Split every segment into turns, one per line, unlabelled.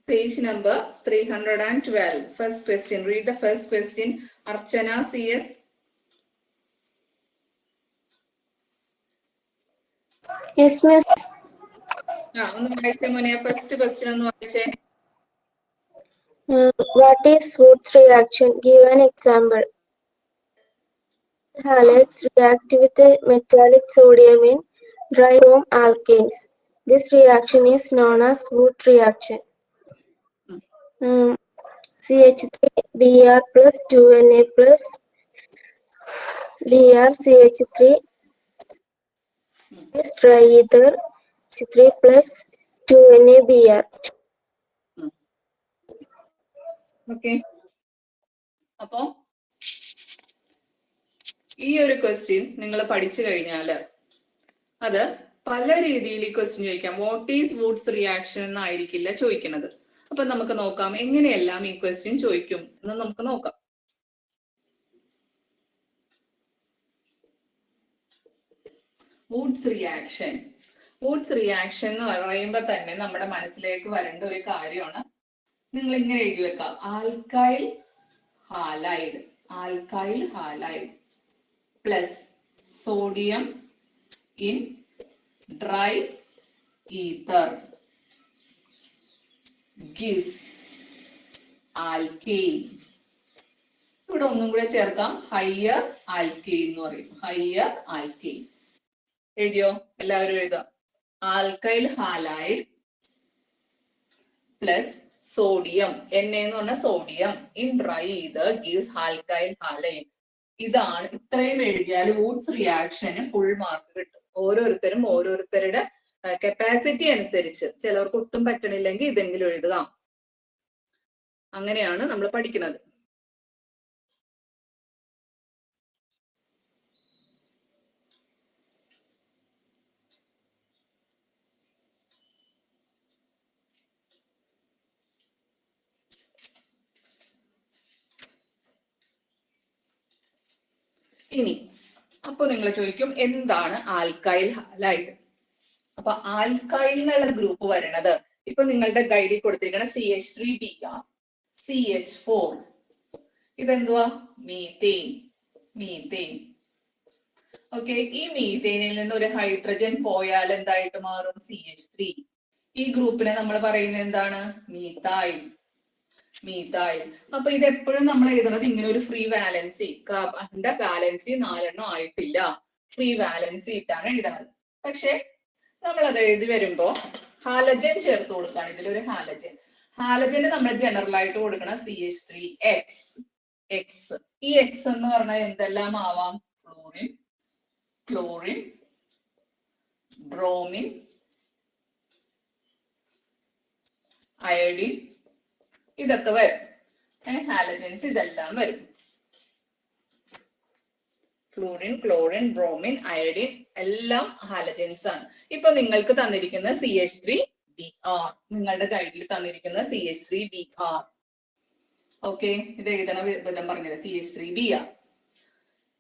Page number 312. First question. Read the first question. Archana CS.
Yes, miss.
First question.
What is Wurtz reaction? Give an example. Halides react with metallic sodium in dry brome alkanes. This reaction is known as Wurtz reaction. CH3Br plus 2Na plus Br CH3 is dry ether CH3 plus 2NaBr.
Okay. അപ്പോൾ ഈ ഒരു question നിങ്ങൾ പഠിച്ചു കഴിഞ്ഞാൽ അത് പല രീതിയിൽ ഈ ക്വസ്റ്റ്യൻ ചോദിക്കാം. വാട്ട് ഈസ് വുഡ്സ് റിയാക്ഷൻ എന്നായിരിക്കില്ല ചോദിക്കുന്നത്. അപ്പൊ നമുക്ക് നോക്കാം എങ്ങനെയെല്ലാം ഈ ക്വസ്റ്റ്യൻ ചോദിക്കും എന്ന് നമുക്ക് നോക്കാം. Woods reaction. വുഡ്സ് റിയാക്ഷൻ എന്ന് പറയുമ്പോൾ തന്നെ നമ്മുടെ മനസ്സിലേക്ക് വരേണ്ട ഒരു കാര്യമാണ്, നിങ്ങൾ ഇങ്ങനെ എഴുതി വെക്കാം, alkyl halide. Alkyl halide plus sodium in dry ether gives alkane. ഇവിടെ ഒന്നും കൂടെ ചേർക്കാം, ഹയർ ആൽക്കെയിൻ എന്ന് പറയും. ഹയർ ആൽക്കെയിൻ എഴുതിയോ? എല്ലാവരും എഴുതാം. Alkyl halide plus sodium, N എന്ന് പറഞ്ഞ sodium, in dry ether gives alkyl halide. ഇതാണ്, ഇത്രയും എഴുതിയാൽ വുഡ്സ് റിയാക്ഷന് ഫുൾ മാർക്ക് കിട്ടും. ഓരോരുത്തരും ഓരോരുത്തരുടെ കപ്പാസിറ്റി അനുസരിച്ച്, ചിലവർക്ക് ഒട്ടും പറ്റണില്ലെങ്കിൽ ഇതെങ്കിലും എഴുതുക. അങ്ങനെയാണ് നമ്മൾ പഠിക്കുന്നത്. ഇനി അപ്പൊ നിങ്ങൾ ചോദിക്കും എന്താണ് ആൽക്കൈൽ ഹാലൈഡ്? അപ്പൊ ആൽക്കൈൽ എന്നുള്ള ഗ്രൂപ്പ് വരണത് ഇപ്പൊ നിങ്ങളുടെ ഗൈഡിൽ കൊടുത്തിരിക്കുന്ന CH3Br CH4, ഇതെന്തുവാ? മീത്തേൻ. മീത്തേൻ. ഓക്കെ, ഈ മീത്തേനിൽ നിന്ന് ഒരു ഹൈഡ്രജൻ പോയാൽ എന്തായിട്ട് മാറും? CH3. ഈ ഗ്രൂപ്പിനെ നമ്മൾ പറയുന്നത് എന്താണ്? മീത്തൈൽ. മീത്തൈൽ. അപ്പൊ ഇത് എപ്പോഴും നമ്മൾ എഴുതുന്നത് ഇങ്ങനെ ഒരു ഫ്രീ വാലൻസി, കാർബണിന്റെ വാലൻസി 4 ആയിട്ടില്ല, ഫ്രീ വാലൻസി ഇട്ടാണ് എഴുതുന്നത്. പക്ഷെ നമ്മൾ അത് എഴുതി വരുമ്പോ ഹാലജൻ ചേർത്ത് കൊടുക്കുകയാണ്. ഇതിലൊരു ഹാലജൻ. ഹാലജന് നമ്മൾ ജനറൽ ആയിട്ട് കൊടുക്കണം CH3X. എക്സ്. ഈ എക്സ് എന്ന് പറഞ്ഞാൽ എന്തെല്ലാം ആവാം? ഫ്ലോറിൻ, ക്ലോറിൻ, ബ്രോമിൻ, അയഡിൻ, ഇതൊക്കെ വരും. ഹാലജൻസ് ഇതെല്ലാം വരും. ഫ്ലൂറിൻ, ക്ലോറിൻ, ബ്രോമിൻ, അയഡിൻ എല്ലാം ഹാലജൻസ് ആണ്. ഇപ്പൊ നിങ്ങൾക്ക് തന്നിരിക്കുന്ന CH3Br, നിങ്ങളുടെ ഗൈഡിൽ തന്നിരിക്കുന്ന CH3Br. ഓക്കെ, ഇത് എഴുതണ വിധം പറഞ്ഞത് CH3Br.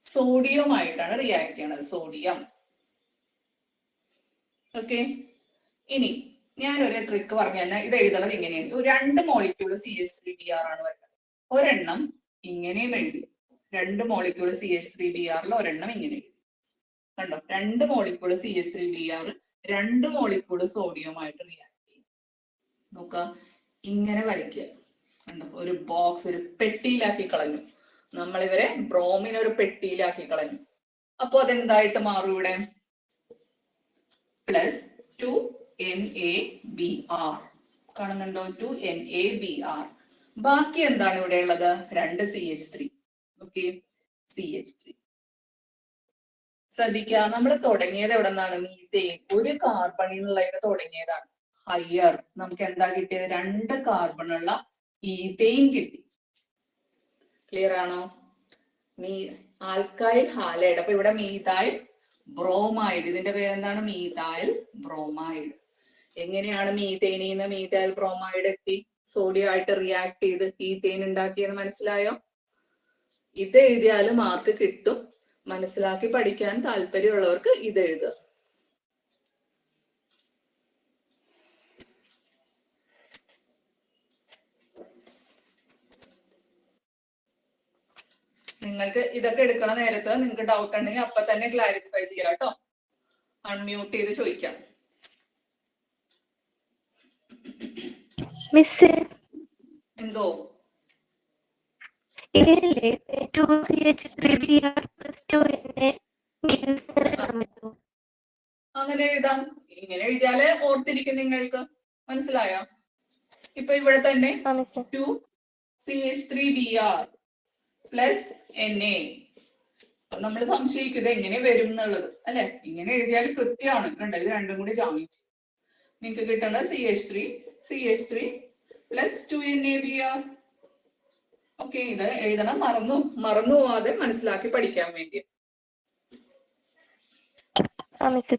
സോഡിയവുമായിട്ടാണ് റിയാക്ട് ചെയ്യണത്, സോഡിയം. ഓക്കെ, ഇനി ഞാനൊരു ട്രിക്ക് പറഞ്ഞു തന്നെ. ഇത് എഴുതണത് ഇങ്ങനെയാണ്. 2 മോളിക്യൂൾ CH3Br ആണ് വരുന്നത്. ഒരെണ്ണം ഇങ്ങനെയും എഴുതി. 2 മോളിക്യൂൾ CH3Br ഒരെണ്ണം ഇങ്ങനെ എഴുതി. കണ്ടോ? 2 മോളിക്യൂൾ CH3Br 2 മോളിക്യൂൾ സോഡിയവുമായിട്ട് റിയാക്ട് ചെയ്യും. നോക്കാം, ഇങ്ങനെ വരയ്ക്കുക. കണ്ടോ? ഒരു ബോക്സ്, ഒരു പെട്ടിയിലാക്കി കളഞ്ഞു. നമ്മളിവരെ ബ്രോമിൻ ഒരു പെട്ടിയിലാക്കി കളഞ്ഞു. അപ്പൊ അതെന്തായിട്ട് മാറും? ഇവിടെ പ്ലസ് 2NaBr കാണുന്നുണ്ടോ? 2NaBr. ബാക്കി എന്താണ് ഇവിടെ ഉള്ളത്? 2 CH3. Okay, CH3. ശ്രദ്ധിക്കുക, നമ്മൾ തുടങ്ങിയത് എവിടെ നിന്നാണ്? മീത്തേൻ. ഒരു കാർബണിൽ നിന്നുള്ളതിന് തുടങ്ങിയതാണ്. ഹയർ. നമുക്ക് എന്താ കിട്ടിയത്? 2 കാർബണുള്ള ഈത്തേൻ കിട്ടി. ക്ലിയർ ആണോ? Alkyl halide. അപ്പൊ ഇവിടെ മീഥൈൽ ബ്രോമൈഡ്. ഇതിന്റെ പേരെന്താണ്? Methyl bromide. എങ്ങനെയാണ് മീത്തേനിൽ നിന്ന് മീഥൈൽ ബ്രോമൈഡ് എത്തി? സോഡിയം ആയിട്ട് റിയാക്ട് ചെയ്ത് ഈത്തേൻ ഉണ്ടാക്കിയെന്ന് മനസ്സിലായോ? ഇത് എഴുതിയാലും മാർക്ക് കിട്ടും. മനസ്സിലാക്കി പഠിക്കാൻ താല്പര്യമുള്ളവർക്ക് ഇത് എഴുതുക. നിങ്ങൾക്ക് ഇതൊക്കെ എടുക്കണ നേരത്ത് നിങ്ങൾക്ക് ഡൗട്ട് ഉണ്ടെങ്കിൽ അപ്പൊ തന്നെ ക്ലാരിഫൈ ചെയ്യാം കേട്ടോ. അൺമ്യൂട്ട് ചെയ്ത് ചോദിക്കാം.
മിസ്
എന്തോ
ഇതില്ലേ 2CH3Br + 2Na
അങ്ങനെ എഴുതാം. ഇങ്ങനെ എഴുതിയാല് ഓർത്തിരിക്കും നിങ്ങൾക്ക്. മനസ്സിലായോ? ഇപ്പൊ ഇവിടെ തന്നെ 2CH3Br + Na. നമ്മൾ സംശയിക്കും ഇത് എങ്ങനെ വരും എന്നുള്ളത് അല്ലെ. ഇങ്ങനെ എഴുതിയാൽ കൃത്യമാണ്. കണ്ടോ, ഇത് രണ്ടും കൂടി ജോയിൻ. നിങ്ങൾക്ക് കിട്ടേണ്ട CH3 + 2NaBr. ഓക്കെ, ഇത് എഴുതണം. മറന്നു പോവാതെ മനസ്സിലാക്കി പഠിക്കാൻ വേണ്ടി.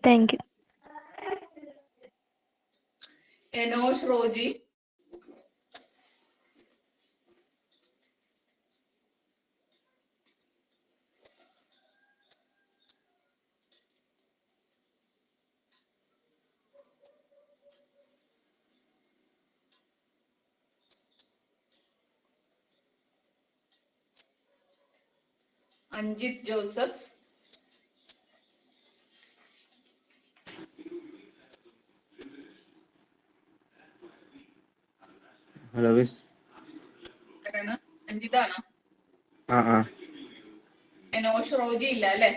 Thank you.
Enosh Roji. Anjith Joseph.
Hello miss.
അഞ്ജിതാണോ? എനോഷ് റോജി ഇല്ല അല്ലെ?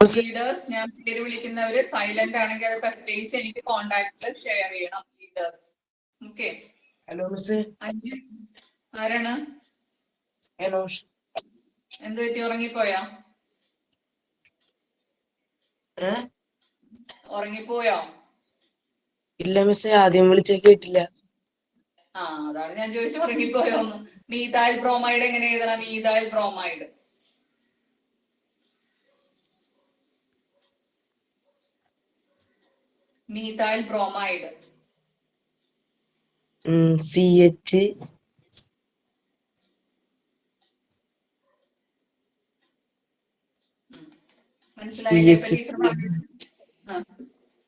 ലീഡേഴ്സ്, ഞാൻ പേര് വിളിക്കുന്നവര് സൈലന്റ് ആണെങ്കിൽ അത് പ്രത്യേകിച്ച് എനിക്ക് കോണ്ടാക്റ്റിൽ ഷെയർ ചെയ്യണം. Leaders. Okay.
Hello miss.
Anjith ആരാണ്?
എനോഷ്.
എന്ത് പറ്റി, ഉറങ്ങിപ്പോയോ? ഉറങ്ങിപ്പോയോ?
ഇല്ല മിസ്, ആദ്യം വിളിച്ച കേട്ടില്ല.
അതാണ് ഞാൻ ചോദിച്ചു, ഉറങ്ങിപ്പോയോന്ന്. മീതായിൽ ബ്രോമൈഡ് എങ്ങനെ എഴുതണം? മീതായിൽ ബ്രോമൈഡ്. മീതായിൽ ബ്രോമൈഡ്.
CH
മനസ്സിലായില്ലേ?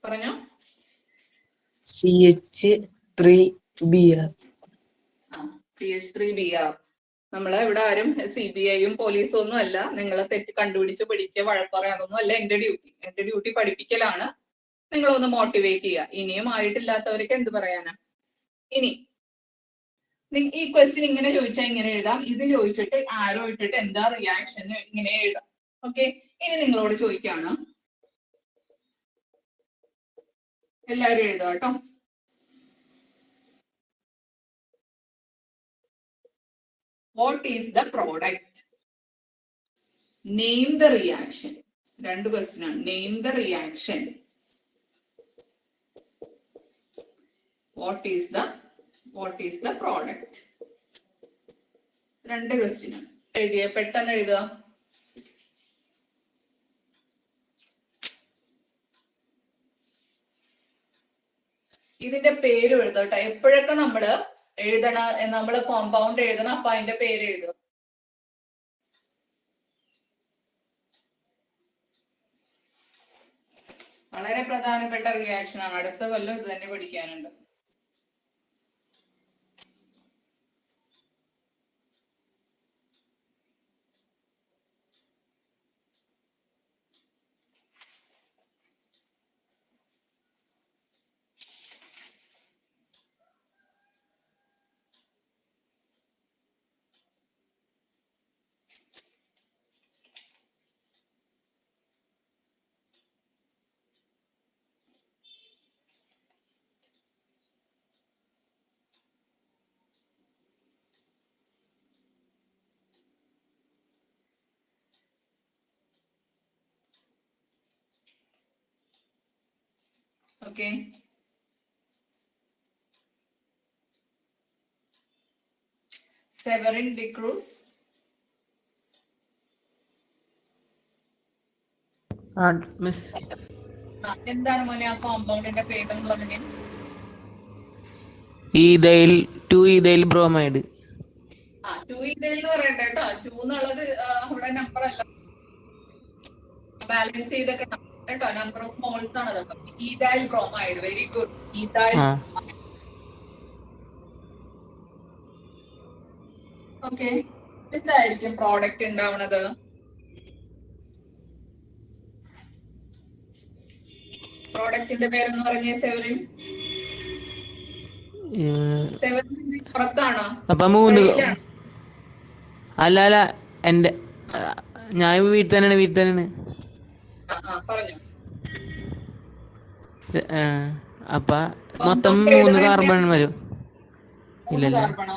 പറഞ്ഞോ.
CH3Br.
CH3Br. നമ്മള് ഇവിടെ ആരും CBIയും പോലീസും ഒന്നും അല്ല. നിങ്ങളെ തെറ്റ് കണ്ടുപിടിച്ച് പഠിക്കുക, വഴക്കുറയാതൊന്നും അല്ല എന്റെ ഡ്യൂട്ടി. എന്റെ ഡ്യൂട്ടി പഠിപ്പിക്കലാണ്. നിങ്ങളൊന്ന് മോട്ടിവേറ്റ് ചെയ്യുക. ഇനിയും ആയിട്ടില്ലാത്തവർക്ക് എന്ത് പറയാനാ? ഇനി ഈ ക്വസ്റ്റ്യൻ ഇങ്ങനെ ചോദിച്ചാൽ ഇങ്ങനെ എഴുതാം. ഇത് ചോദിച്ചിട്ട് ആരോ ഇട്ടിട്ട് എന്താ റിയാക്ഷൻ ഇങ്ങനെ എഴുതാം. ഓക്കെ, ഇനി നിങ്ങളോട് ചോദിക്കാണ്. എല്ലാവരും എഴുതാം കേട്ടോ. What is the product? Name the reaction. രണ്ട് ക്വസ്റ്റ്യൻ ആണ്. Name the reaction. What is the product? രണ്ട് ക്വസ്റ്റ്യൻ ആണ്. എഴുതിയ പെട്ടെന്ന് എഴുതുക. ഇതിന്റെ പേര് എഴുതട്ടെ. എപ്പോഴൊക്കെ നമ്മള് നമ്മള് കോമ്പൗണ്ട് എഴുതണം, അപ്പൊ അതിന്റെ പേര് എഴുതുക. വളരെ പ്രധാനപ്പെട്ട റിയാക്ഷൻ ആണ്. അടുത്ത കൊല്ലം ഇത് തന്നെ പഠിക്കാനുണ്ട്. ഓക്കെ, സെവറിൻ ഡിക്രൂസ്. എന്താണ് മോനെ ആ കോമ്പൗണ്ടിന്റെ പേരെന്ന് പറഞ്ഞേ?
Ethyl bromide.
2-ethyl എന്ന് പറയട്ടെ കേട്ടോ. 2 എന്നുള്ളത് അവിടെ നമ്പർ അല്ല, ബാലൻസ് ചെയ്തൊക്കെ കേട്ടോ. നമ്പർ ഓഫ് മോൾസ് ആണ് അതൊക്കെ. Ethyl bromide. Very good. Ethyl. Okay, എന്തായിരിക്കും പ്രോഡക്റ്റ് ഉണ്ടാവുന്നത്? പ്രോഡക്റ്റിന്റെ പേരെന്ന് പറഞ്ഞേ സെവറിൻ. സെവറിൻ പുറത്താണോ
അപ്പൊ 3
വെളിയിലാണോ?
അല്ല എന്റെ ഞാൻ വീട്ടിൽ തന്നെയാണ്.
പറഞ്ഞു.
അപ്പൊ മൊത്തം 3 കാർബൺ വരും.
3 കാർബണോ?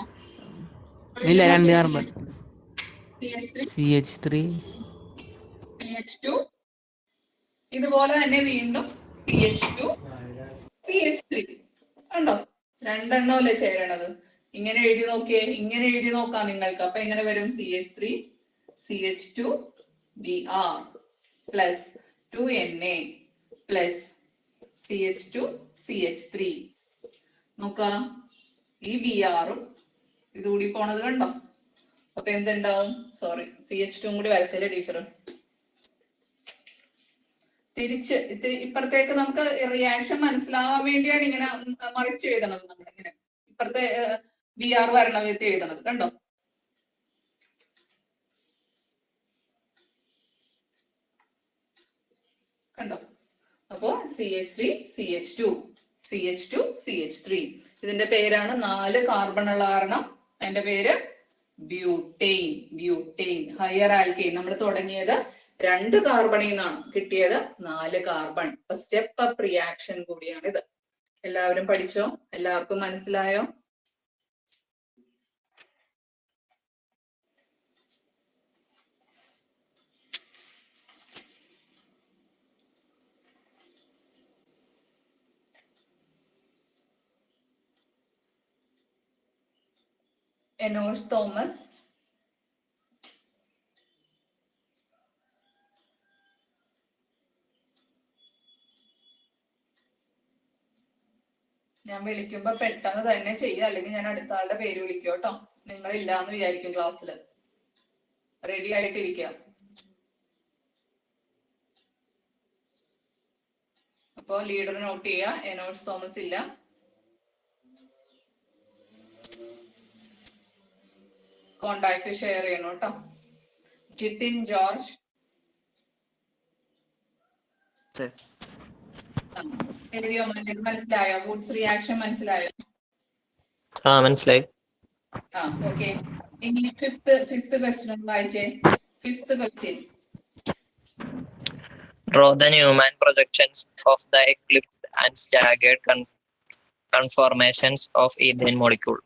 ഇല്ല, 2 കാർബൺ.
CH3 CH2 ഇതുപോലെ തന്നെ വീണ്ടും CH2 CH3 കണ്ടോ, 2 അല്ലേ ചേരണത്. ഇങ്ങനെ എഴുതി നോക്കിയേ, ഇങ്ങനെ എഴുതി നോക്കാം നിങ്ങൾക്ക്. അപ്പൊ എങ്ങനെ വരും? CH3 CH2 Br plus 2Na plus CH2 CH3. നോക്കാം, ഈ Br-ഉം ഇതുകൂടി പോണത് കണ്ടോ. അപ്പൊ എന്തുണ്ടാവും? സോറി, CH2 കൂടി വരച്ചല്ലേ ടീച്ചർ. തിരിച്ച് ഇപ്പുറത്തേക്ക് നമുക്ക് റിയാക്ഷൻ മനസ്സിലാവാൻ വേണ്ടിയാണ് ഇങ്ങനെ മറിച്ച് എഴുതണത്. നമ്മൾ ഇങ്ങനെ ഇപ്പുറത്തെ Br വരണ വിധത്തിൽ എഴുതണത് കണ്ടോ. കണ്ടോ? അപ്പോ CH3 CH2 CH2 CH3. ഇതിന്റെ പേരാണ് 4 കാർബൺ ഉള്ള കാരണം അതിന്റെ പേര് ബ്യൂട്ടെയിൻ. Higher alkane. നമ്മൾ തുടങ്ങിയത് 2 കാർബണിൽ നിന്നാണ്, കിട്ടിയത് 4 കാർബൺ. അപ്പൊ സ്റ്റെപ്പ് അപ്പ് റിയാക്ഷൻ കൂടിയാണ് ഇത്. എല്ലാവരും പഠിച്ചോ? എല്ലാവർക്കും മനസ്സിലായോ? എനോഷ് തോമസ്, ഞാൻ വിളിക്കുമ്പോ പെട്ടെന്ന് തന്നെ ചെയ്യുക, അല്ലെങ്കിൽ ഞാൻ അടുത്ത ആളുടെ പേര് വിളിക്കും കേട്ടോ. നിങ്ങൾ ഇല്ലാന്ന് വിചാരിക്കും ക്ലാസ്സിൽ. റെഡി ആയിട്ടിരിക്കുക. അപ്പോ ലീഡർ നോട്ട് ചെയ്യുക. എനോഷ് തോമസ് ഇല്ല. കോണ്ടാക്ട് ഷെയർ ചെയ്യണം കേട്ടോ. ജിതിൻ ജോർജ്, എഴുതിയോ? മനസ്സിലായോ? ഗുഡ്സ് റിയാക്ഷൻ മനസ്സിലായോ?
മനസ്സിലായി.
ഓക്കെ. ഇനി ഫിഫ്ത്ത് ക്വസ്റ്റ്യൻ വായിച്ചേ. Fifth question.
Draw the Newman projections of the eclipsed and staggered conformations of ethane molecule.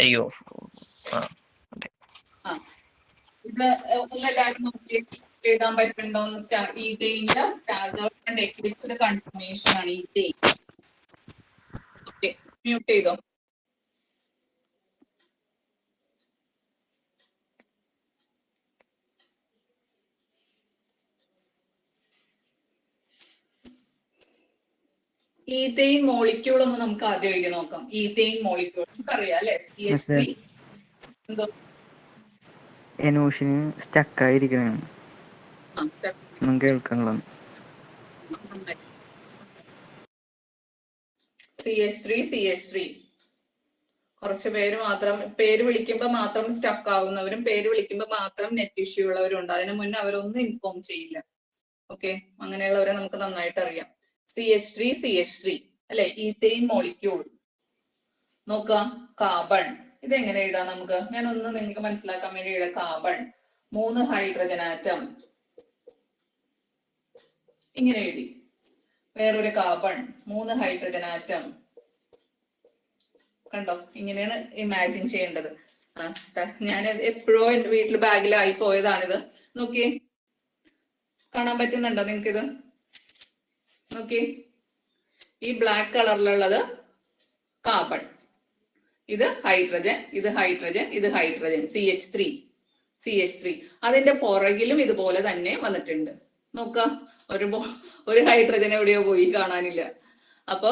അയ്യോ,
ഇത് ഒന്നെല്ലാവരും നോക്കി എഴുതാൻ പറ്റുന്നുണ്ടോ? ഈഥെയിന്റെ സ്റ്റാഗേർഡ് ആൻഡ് എക്ലിപ്സ്ഡ് കൺഫർമേഷൻ ആണ് ഈഥെയിൻ. ഓക്കെ, മ്യൂട്ട് ചെയ്തോ. ഈഥെയിൻ മോളിക്യൂൾ ഒന്ന് നമുക്ക് ആദ്യം എഴുതി നോക്കാം. ഈഥെയിൻ മോളിക്യൂൾ നമുക്കറിയാം അല്ലെ. CH3 എന്തോ
എനോഷിന് സ്റ്റക്കായിരിക്കണം. കേൾക്കണല്ലോ.
CH3 കുറച്ച് പേര് മാത്രം പേര് വിളിക്കുമ്പോ മാത്രം സ്റ്റക്ക് ആവുന്നവരും പേര് വിളിക്കുമ്പോ മാത്രം നെറ്റ് ഇഷ്യൂ ഉള്ളവരും ഉണ്ട്. അതിന് മുന്നേ അവരൊന്നും ഇൻഫോം ചെയ്യില്ല. ഓക്കെ, അങ്ങനെയുള്ളവരെ നമുക്ക് നന്നായിട്ട് അറിയാം. CH3 അല്ലെ, ഈഥെയിൻ മോളിക്യൂൾ. നോക്കാം, കാർബൺ. ഇതെങ്ങനെ എഴുതാം നമുക്ക്? ഞാൻ ഒന്ന് നിങ്ങൾക്ക് മനസ്സിലാക്കാൻ വേണ്ടി എഴുതാം. കാർബൺ 3 ഹൈഡ്രജൻ ആറ്റം ഇങ്ങനെ എഴുതി. വേറൊരു കാർബൺ 3 ഹൈഡ്രജൻ ആറ്റം. കണ്ടോ, ഇങ്ങനെയാണ് ഇമാജിൻ ചെയ്യേണ്ടത്. ഞാൻ എപ്പോഴോ എന്റെ വീട്ടിൽ ബാഗിലായി പോയതാണിത്. നോക്കിയേ, കാണാൻ പറ്റുന്നുണ്ടോ നിങ്ങൾക്ക്? ഇത് നോക്കിയേ, ഈ ബ്ലാക്ക് കളറിലുള്ളത് കാർബൺ, ഇത് ഹൈഡ്രജൻ, ഇത് ഹൈഡ്രജൻ, ഇത് ഹൈഡ്രജൻ. CH3. അതിന്റെ പുറകിലും ഇതുപോലെ തന്നെ വന്നിട്ടുണ്ട്. നോക്കാം, ഒരു ഹൈഡ്രജൻ എവിടെയോ പോയി, കാണാനില്ല. അപ്പൊ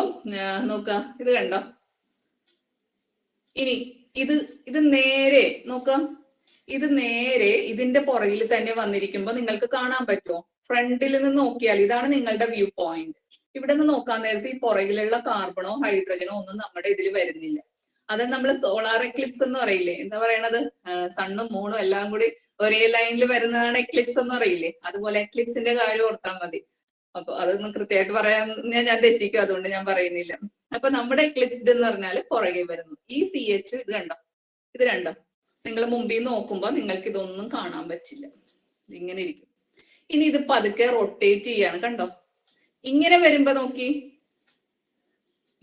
നോക്കാം, ഇത് കണ്ടോ. ഇനി ഇത് നേരെ നോക്കാം. ഇത് നേരെ ഇതിന്റെ പുറകിൽ തന്നെ വന്നിരിക്കുമ്പോ നിങ്ങൾക്ക് കാണാൻ പറ്റുമോ? ഫ്രണ്ടിൽ നിന്ന് നോക്കിയാൽ ഇതാണ് നിങ്ങളുടെ വ്യൂ പോയിന്റ്. ഇവിടെ നിന്ന് നോക്കാൻ നേരത്തെ ഈ പുറകിലുള്ള കാർബണോ ഹൈഡ്രജനോ ഒന്നും നമ്മുടെ ഇതിൽ വരുന്നില്ല. അത് നമ്മൾ സോളാർ എക്ലിപ്സ് എന്ന് പറയില്ലേ, എന്താ പറയണത്, സണ്ണും മൂണും എല്ലാം കൂടി ഒരേ ലൈനിൽ വരുന്നതാണ് എക്ലിപ്സ് എന്ന് പറയില്ലേ, അതുപോലെ എക്ലിപ്സിന്റെ കാര്യം ഓർത്താൽ മതി. അപ്പൊ അതൊന്നും കൃത്യമായിട്ട് പറയാൻ ഞാൻ തെറ്റിക്കും, അതുകൊണ്ട് ഞാൻ പറയുന്നില്ല. അപ്പൊ നമ്മുടെ എക്ലിപ്സ്ഡ് എന്ന് പറഞ്ഞാൽ പുറകെ വരുന്നു. ഈ CH ഇത് കണ്ടോ, ഇത് കണ്ടോ, നിങ്ങൾ മുമ്പിൽ നോക്കുമ്പോൾ നിങ്ങൾക്ക് ഇതൊന്നും കാണാൻ പറ്റില്ല, ഇങ്ങനെ ഇരിക്കും. ഇനി ഇത് പതുക്കെ റൊട്ടേറ്റ് ചെയ്യാണ്, കണ്ടോ, ഇങ്ങനെ വരുമ്പോ നോക്കി,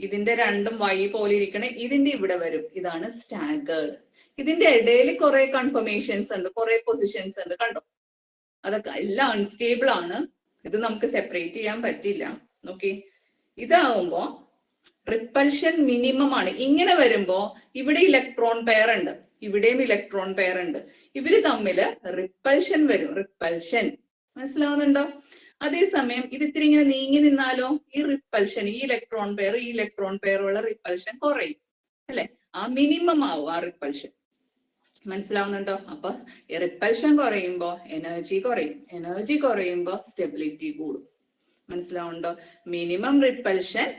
ഇതിന്റെ രണ്ടും വൈ പോലെ ഇരിക്കണേ, ഇതിന്റെ ഇവിടെ വരും, ഇതാണ് സ്റ്റാഗേർഡ്. ഇതിന്റെ ഇടയിൽ കുറെ കൺഫർമേഷൻസ് ഉണ്ട്, കുറെ പൊസിഷൻസ് ഉണ്ട്, കണ്ടോ, അതൊക്കെ എല്ലാം അൺസ്റ്റേബിൾ ആണ്. ഇത് നമുക്ക് സെപ്പറേറ്റ് ചെയ്യാൻ പറ്റില്ല. നോക്കി, ഇതാവുമ്പോ റിപ്പൽഷൻ മിനിമം ആണ്. ഇങ്ങനെ വരുമ്പോ ഇവിടെ ഇലക്ട്രോൺ പെയർ ഉണ്ട്, ഇവിടെയും ഇലക്ട്രോൺ പെയർ ഉണ്ട്, ഇവര് തമ്മില് റിപ്പൽഷൻ വരും, റിപ്പൽഷൻ. മനസ്സിലാവുന്നുണ്ടോ? അതേസമയം ഇത് ഇത്തിരി ഇങ്ങനെ നീങ്ങി നിന്നാലോ, ഈ റിപ്പൽഷൻ, ഈ ഇലക്ട്രോൺ പെയർ ഉള്ള റിപ്പൽഷൻ കുറയും, അല്ലെ, ആ മിനിമം ആവും ആ റിപ്പൽഷൻ. മനസ്സിലാവുന്നുണ്ടോ? അപ്പൊ റിപ്പൽഷൻ കുറയുമ്പോ എനർജി കുറയും, എനർജി കുറയുമ്പോ സ്റ്റെബിലിറ്റി കൂടും. മനസ്സിലാവുന്നുണ്ടോ? Minimum repulsion,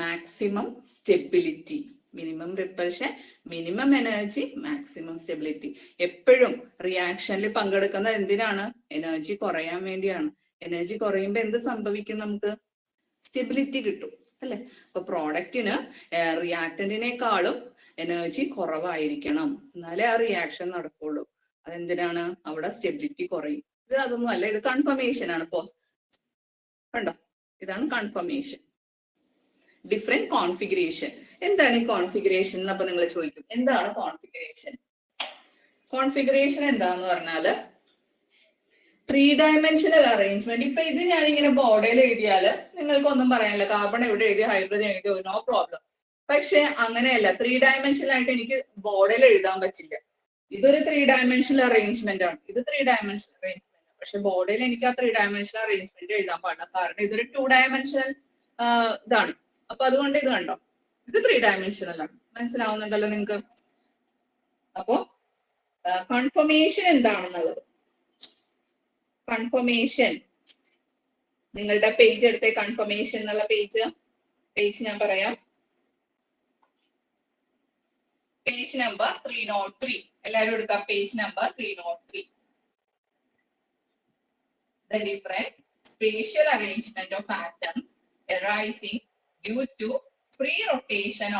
maximum stability. Minimum repulsion, minimum energy, maximum stability. എപ്പോഴും റിയാക്ഷനിൽ പങ്കെടുക്കുന്നത് എന്തിനാണ്? എനർജി കുറയാൻ വേണ്ടിയാണ്. എനർജി കുറയുമ്പോ എന്ത് സംഭവിക്കും? നമുക്ക് സ്റ്റെബിലിറ്റി കിട്ടും, അല്ലെ? അപ്പൊ പ്രോഡക്റ്റിന് റിയാക്ടന്റിനേക്കാളും എനർജി കുറവായിരിക്കണം, എന്നാലേ ആ റിയാക്ഷൻ നടക്കുള്ളൂ. അതെന്തിനാണ്? അവിടെ സ്റ്റെബിലിറ്റി കുറയും. ഇത് അതൊന്നും അല്ല, ഇത് കൺഫർമേഷൻ ആണ്. കണ്ടോ, ഇതാണ് കൺഫർമേഷൻ. Different configuration. എന്താണ് ഈ കോൺഫിഗറേഷൻ എന്നപ്പോ നിങ്ങൾ ചോദിക്കും, എന്താണ് കോൺഫിഗറേഷൻ? കോൺഫിഗറേഷൻ എന്താന്ന് പറഞ്ഞാല് 3 ഡയമെൻഷനൽ അറേഞ്ച്മെന്റ്. ഇപ്പൊ ഇത് ഞാനിങ്ങനെ ബോർഡിൽ എഴുതിയാല് നിങ്ങൾക്കൊന്നും പറയാനില്ല, കാർബൺ എവിടെ എഴുതി, ഹൈഡ്രജൻ എഴുതിയോ, നോ പ്രോബ്ലം. പക്ഷെ അങ്ങനെയല്ല, 3 ഡയമെൻഷനൽ ആയിട്ട് എനിക്ക് ബോർഡിൽ എഴുതാൻ പറ്റില്ല. ഇതൊരു 3 ഡയമെൻഷനൽ അറേഞ്ച്മെന്റ് ആണ്, ഇത് 3 ഡയമെൻഷനൽ അറേഞ്ച്മെന്റ്. പക്ഷെ ബോർഡിൽ എനിക്ക് ആ 3 ഡയമെൻഷനൽ അറേഞ്ച്മെന്റ് എഴുതാൻ പാടില്ല, കാരണം ഇതൊരു 2 ഡയമെൻഷനൽ ഇതാണ്. അപ്പൊ അതുകൊണ്ട് ഇത് കണ്ടോ, ഇത് 3 ഡയമെൻഷനൽ ആണ്. മനസ്സിലാവുന്നുണ്ടല്ലോ നിങ്ങൾക്ക്? അപ്പോ കൺഫർമേഷൻ എന്താണെന്നുള്ളത്, കൺഫർമേഷൻ നിങ്ങളുടെ പേജ് എടുത്തേ, കൺഫർമേഷൻ എന്നുള്ള പേജ് ഞാൻ പറയാം. Page number 303. എല്ലാവരും എടുക്കാം, page number 303. The different spatial arrangement of atoms arising due to free rotation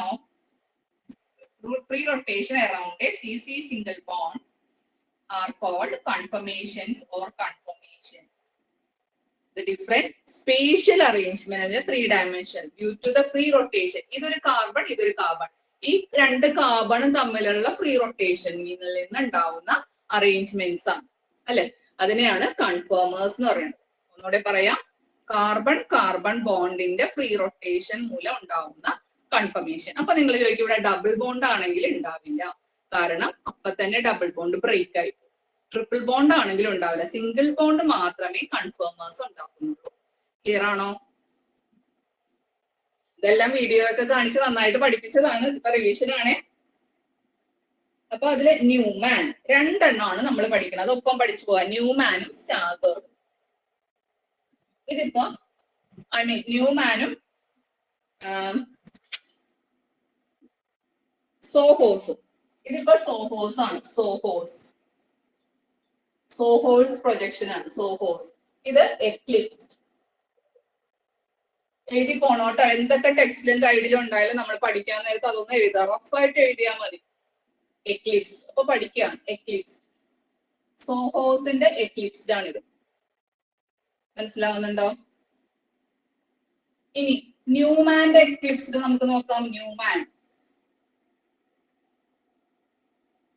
around a CC single bond are called conformations or conformation. The different spatial arrangement is 3 dimension due to the free rotation. ഇതൊരു carbon, ഇതൊരു carbon. ഈ 2 കാർബണും തമ്മിലുള്ള free റൊട്ടേഷനിൽ നിന്ന് ഉണ്ടാവുന്ന arrangements ആണ്, അല്ലെ? അതിനെയാണ് കൺഫേമേഴ്സ് എന്ന് പറയുന്നത്. ഒന്നുകൂടെ പറയാം, കാർബൺ കാർബൺ ബോണ്ടിന്റെ ഫ്രീ റൊട്ടേഷൻ മൂലം ഉണ്ടാവുന്ന കൺഫർമേഷൻ. അപ്പൊ നിങ്ങൾ ചോദിക്കും, ഇവിടെ ഡബിൾ ബോണ്ട് ആണെങ്കിൽ ഉണ്ടാവില്ല, കാരണം അപ്പൊ തന്നെ ഡബിൾ ബോണ്ട് ബ്രേക്ക് ആയി പോകും. ട്രിപ്പിൾ ബോണ്ട് ആണെങ്കിലും ഉണ്ടാവില്ല, സിംഗിൾ ബോണ്ട് മാത്രമേ കൺഫേമേഴ്സ് ഉണ്ടാക്കുന്നുള്ളൂ. ക്ലിയർ ആണോ? ഇതെല്ലാം വീഡിയോ ഒക്കെ കാണിച്ച് നന്നായിട്ട് പഠിപ്പിച്ചതാണ്, ഇപ്പൊ റിവിഷൻ ആണ്. അപ്പൊ അതില് ന്യൂമാൻ 2 എണ്ണമാണ് നമ്മൾ പഠിക്കുന്നത്, ഒപ്പം പഠിച്ചു പോവാ, ന്യൂമാനും സ്റ്റാഗേർഡും. ഇതിപ്പോ ന്യൂമാനും സോഹോസും. ഇതിപ്പോ സോഹോസ് ആണ്, സോഹോസ് പ്രൊജക്ഷൻ ആണ്, സോഹോസ്. ഇത് എക്ലിപ്സ്ഡ്. എഴുതി പോണോട്ടോ, എന്തൊക്കെ ടെക്സ്റ്റിലും ഗൈഡിലും ഉണ്ടായാലും നമ്മൾ പഠിക്കാൻ നേരത്ത് അതൊന്നും എഴുതാം, റഫായിട്ട് എഴുതിയാൽ മതി. എക്ലിപ്സ് അപ്പൊ പഠിക്കാം, എക്ലിപ്സ്ഡ്. സോഹോസിന്റെ എക്ലിപ്സ്ഡ് ആണിത്. മനസ്സിലാവുന്നുണ്ടോ? ഇനി ന്യൂമാന്റെ എക്ലിപ്സ്ഡ് നമുക്ക് നോക്കാം. ന്യൂമാൻ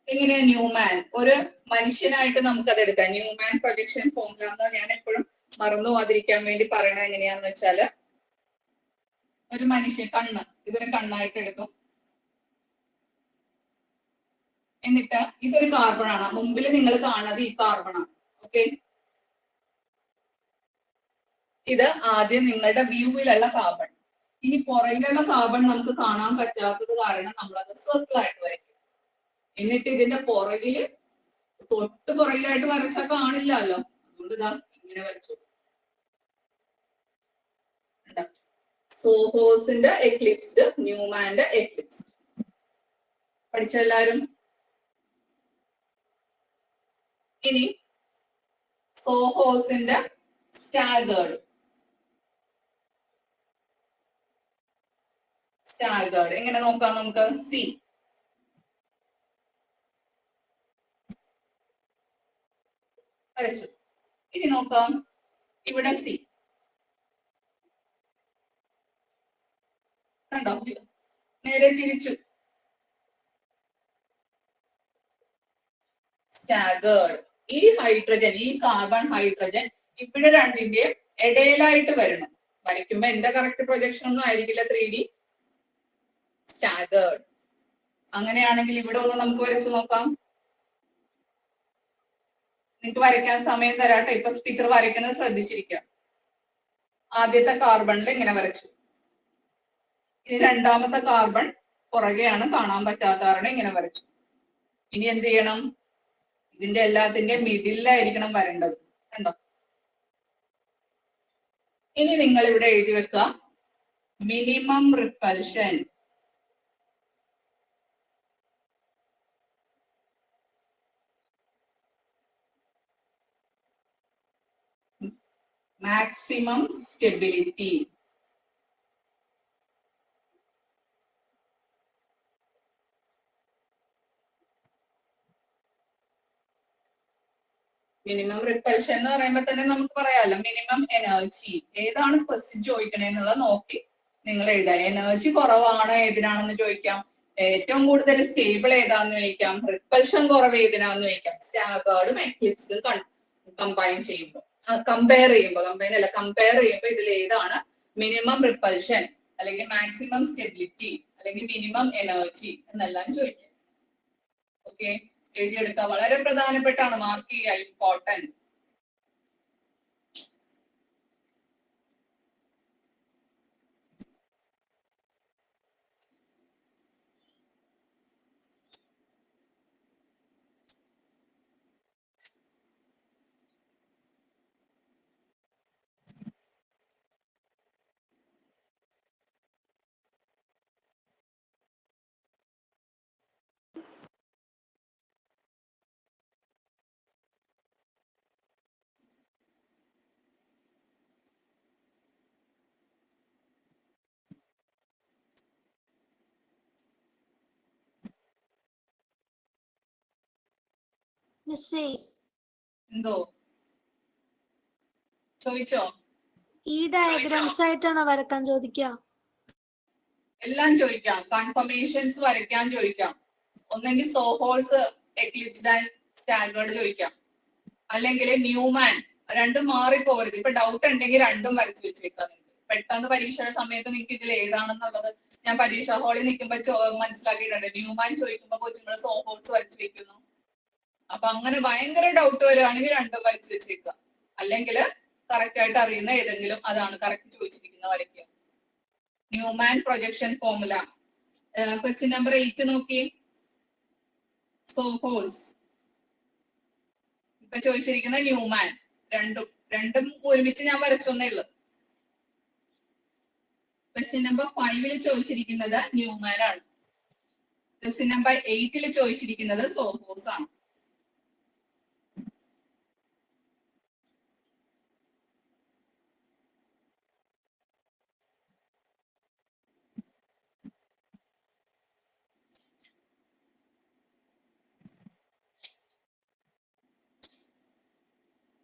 എങ്ങനെയാ? ന്യൂമാൻ ഒരു മനുഷ്യനായിട്ട് നമുക്ക് അത് എടുക്കാം. ന്യൂമാൻ പ്രൊജക്ഷൻ ഫോർമുല ഞാൻ എപ്പോഴും മറന്നു പോകാതിരിക്കാൻ വേണ്ടി പറയണത് എങ്ങനെയാന്ന് വെച്ചാല്, ഒരു മനുഷ്യൻ കണ്ണ്, ഇതൊരു കണ്ണായിട്ട് എടുക്കും. എന്നിട്ട് ഇതൊരു കാർബൺ ആണ്, മുമ്പിൽ നിങ്ങൾ കാണുന്നത് ഈ കാർബൺ ആണ്. ഓക്കെ, ഇത് ആദ്യം നിങ്ങളുടെ വ്യൂവിലുള്ള കാർബൺ. ഇനി പുറകിലുള്ള കാർബൺ നമുക്ക് കാണാൻ പറ്റാത്തത് കാരണം നമ്മളത് സർക്കിൾ ആയിട്ട് വരയ്ക്കും. എന്നിട്ട് ഇതിന്റെ പുറകില്, തൊട്ട് പുറകിലായിട്ട് വരച്ചാൽ കാണില്ലല്ലോ, അതുകൊണ്ട് ഇതാ ഇങ്ങനെ വരച്ചു. സോഹോസിന്റെ എക്ലിപ്സ്ഡ്, ന്യൂമാന്റെ എക്ലിപ്സ്ഡ്. പഠിച്ചെല്ലാരും? ഇനി സോഹോസിന്റെ സ്റ്റാഗേർഡ് എങ്ങനെ നോക്കാം നമുക്ക്? സി വരച്ചു. ഇനി നോക്കാം ഇവിടെ സി കണ്ടോ? നേരെ തിരിച്ചു. സ്റ്റാഗേർഡ്. ഈ ഹൈഡ്രജൻ, ഈ കാർബൺ ഹൈഡ്രജൻ ഇവിടെ രണ്ടിന്റെയും ഇടയിലായിട്ട് വരണം. വരയ്ക്കുമ്പോ എന്റെ കറക്റ്റ് പ്രൊജക്ഷൻ ഒന്നും ആയിരിക്കില്ല 3D. സ്റ്റാഗേർഡ്. അങ്ങനെയാണെങ്കിൽ ഇവിടെ ഒന്ന് നമുക്ക് വരച്ചു നോക്കാം. നിങ്ങൾക്ക് വരയ്ക്കാൻ സമയം തരാട്ടെ. ഇപ്പൊ ടീച്ചർ വരയ്ക്കുന്നത് ശ്രദ്ധിച്ചിരിക്കാം. ആദ്യത്തെ കാർബണിൽ ഇങ്ങനെ വരച്ചു. ഇനി രണ്ടാമത്തെ കാർബൺ പുറകെയാണ്, കാണാൻ പറ്റാത്ത കാരണം ഇങ്ങനെ വരച്ചു. ഇനി എന്ത് ചെയ്യണം? ഇതിന്റെ എല്ലാത്തിന്റെയും മിഡിലായിരിക്കണം വരേണ്ടത്. കണ്ടോ? ഇനി നിങ്ങൾ ഇവിടെ എഴുതി വെക്കുക minimum repulsion. Maximum stability. Minimum repulsion എന്ന് പറയുമ്പോൾ തന്നെ നമുക്ക് പറയാമല്ലോ മിനിമം എനർജി. ഏതാണ് ഫസ്റ്റ് ചോദിക്കണേന്നുള്ളത് നോക്കി നിങ്ങൾ എഴുതാം. എനർജി കുറവാണ് ഏതിനാണെന്ന് ചോദിക്കാം. ഏറ്റവും കൂടുതൽ സ്റ്റേബിൾ ഏതാന്ന് ചോദിക്കാം. റിപ്പൽഷൻ കുറവ് ഏതിനാന്ന് ചോദിക്കാം. സ്റ്റാഗേർഡും എക്ലിപ്സും കമ്പയർ ചെയ്യുമ്പോൾ ഇതിൽ ഏതാണ് മിനിമം റിപ്പൽഷൻ അല്ലെങ്കിൽ മാക്സിമം സ്റ്റെബിലിറ്റി അല്ലെങ്കിൽ മിനിമം എനർജി എന്നെല്ലാം ചോദിക്കാം. ഓക്കെ, എഴുതിയെടുക്കുക. വളരെ പ്രധാനപ്പെട്ടാണ്, മാർക്ക് ചെയ്യുക. ഇമ്പോർട്ടന്റ്.
മിസ്സേ,
എന്തോ ചോദിച്ചോ?
ഈ ഡയഗ്രാംസ് ആയിട്ടാണോ വരക്കാൻ ചോദിക്കുക?
എല്ലാം ചോദിക്കാം. കൺഫർമേഷൻസ് വരയ്ക്കാൻ ചോദിക്കാം. ഒന്നെങ്കിൽ സോഹോൾസ്, എക്ലിപ്സ്ഡ് ആൻഡ് സ്റ്റാഗേർഡ് ചോദിക്കാം. അല്ലെങ്കിൽ ന്യൂമാൻ. രണ്ടും മാറിപ്പോകരുത്. ഇപ്പൊ ഡൗട്ട് ഉണ്ടെങ്കിൽ രണ്ടും വരച്ചു വെച്ചേക്കാം. പെട്ടെന്ന് പരീക്ഷയുടെ സമയത്ത് നിങ്ങൾക്ക് ഇതിൽ ഏതാണെന്നുള്ളത് ഞാൻ പരീക്ഷാ ഹാളിൽ നിൽക്കുമ്പോൾ മനസ്സിലാക്കിയിട്ടുണ്ട്. ന്യൂമാൻ ചോദിക്കുമ്പോൾ കൊച്ചുങ്ങൾ സോഹോൾസ് വരച്ചു വെക്കുന്നു. അപ്പൊ അങ്ങനെ ഭയങ്കര ഡൗട്ട് വരികയാണെങ്കിൽ രണ്ടും വരച്ചു വെച്ചേക്കുക. അല്ലെങ്കിൽ കറക്റ്റ് ആയിട്ട് അറിയുന്ന ഏതെങ്കിലും അതാണ് കറക്റ്റ് ചോദിച്ചിരിക്കുന്ന വരയ്ക്കുക. Newman projection formula. Question number 8 നോക്കി. സോഹോൾസ്. ഇപ്പൊ ചോദിച്ചിരിക്കുന്ന ന്യൂമാൻ. രണ്ടും ഒരുമിച്ച് ഞാൻ വരച്ചൊന്നേ ഉള്ളു. ക്വസ്റ്റ്യൻ നമ്പർ 5 ചോദിച്ചിരിക്കുന്നത് ന്യൂമാൻ ആണ്. ക്വസ്റ്റ്യൻ നമ്പർ 8 ചോദിച്ചിരിക്കുന്നത് സോഹോസ് ആണ്.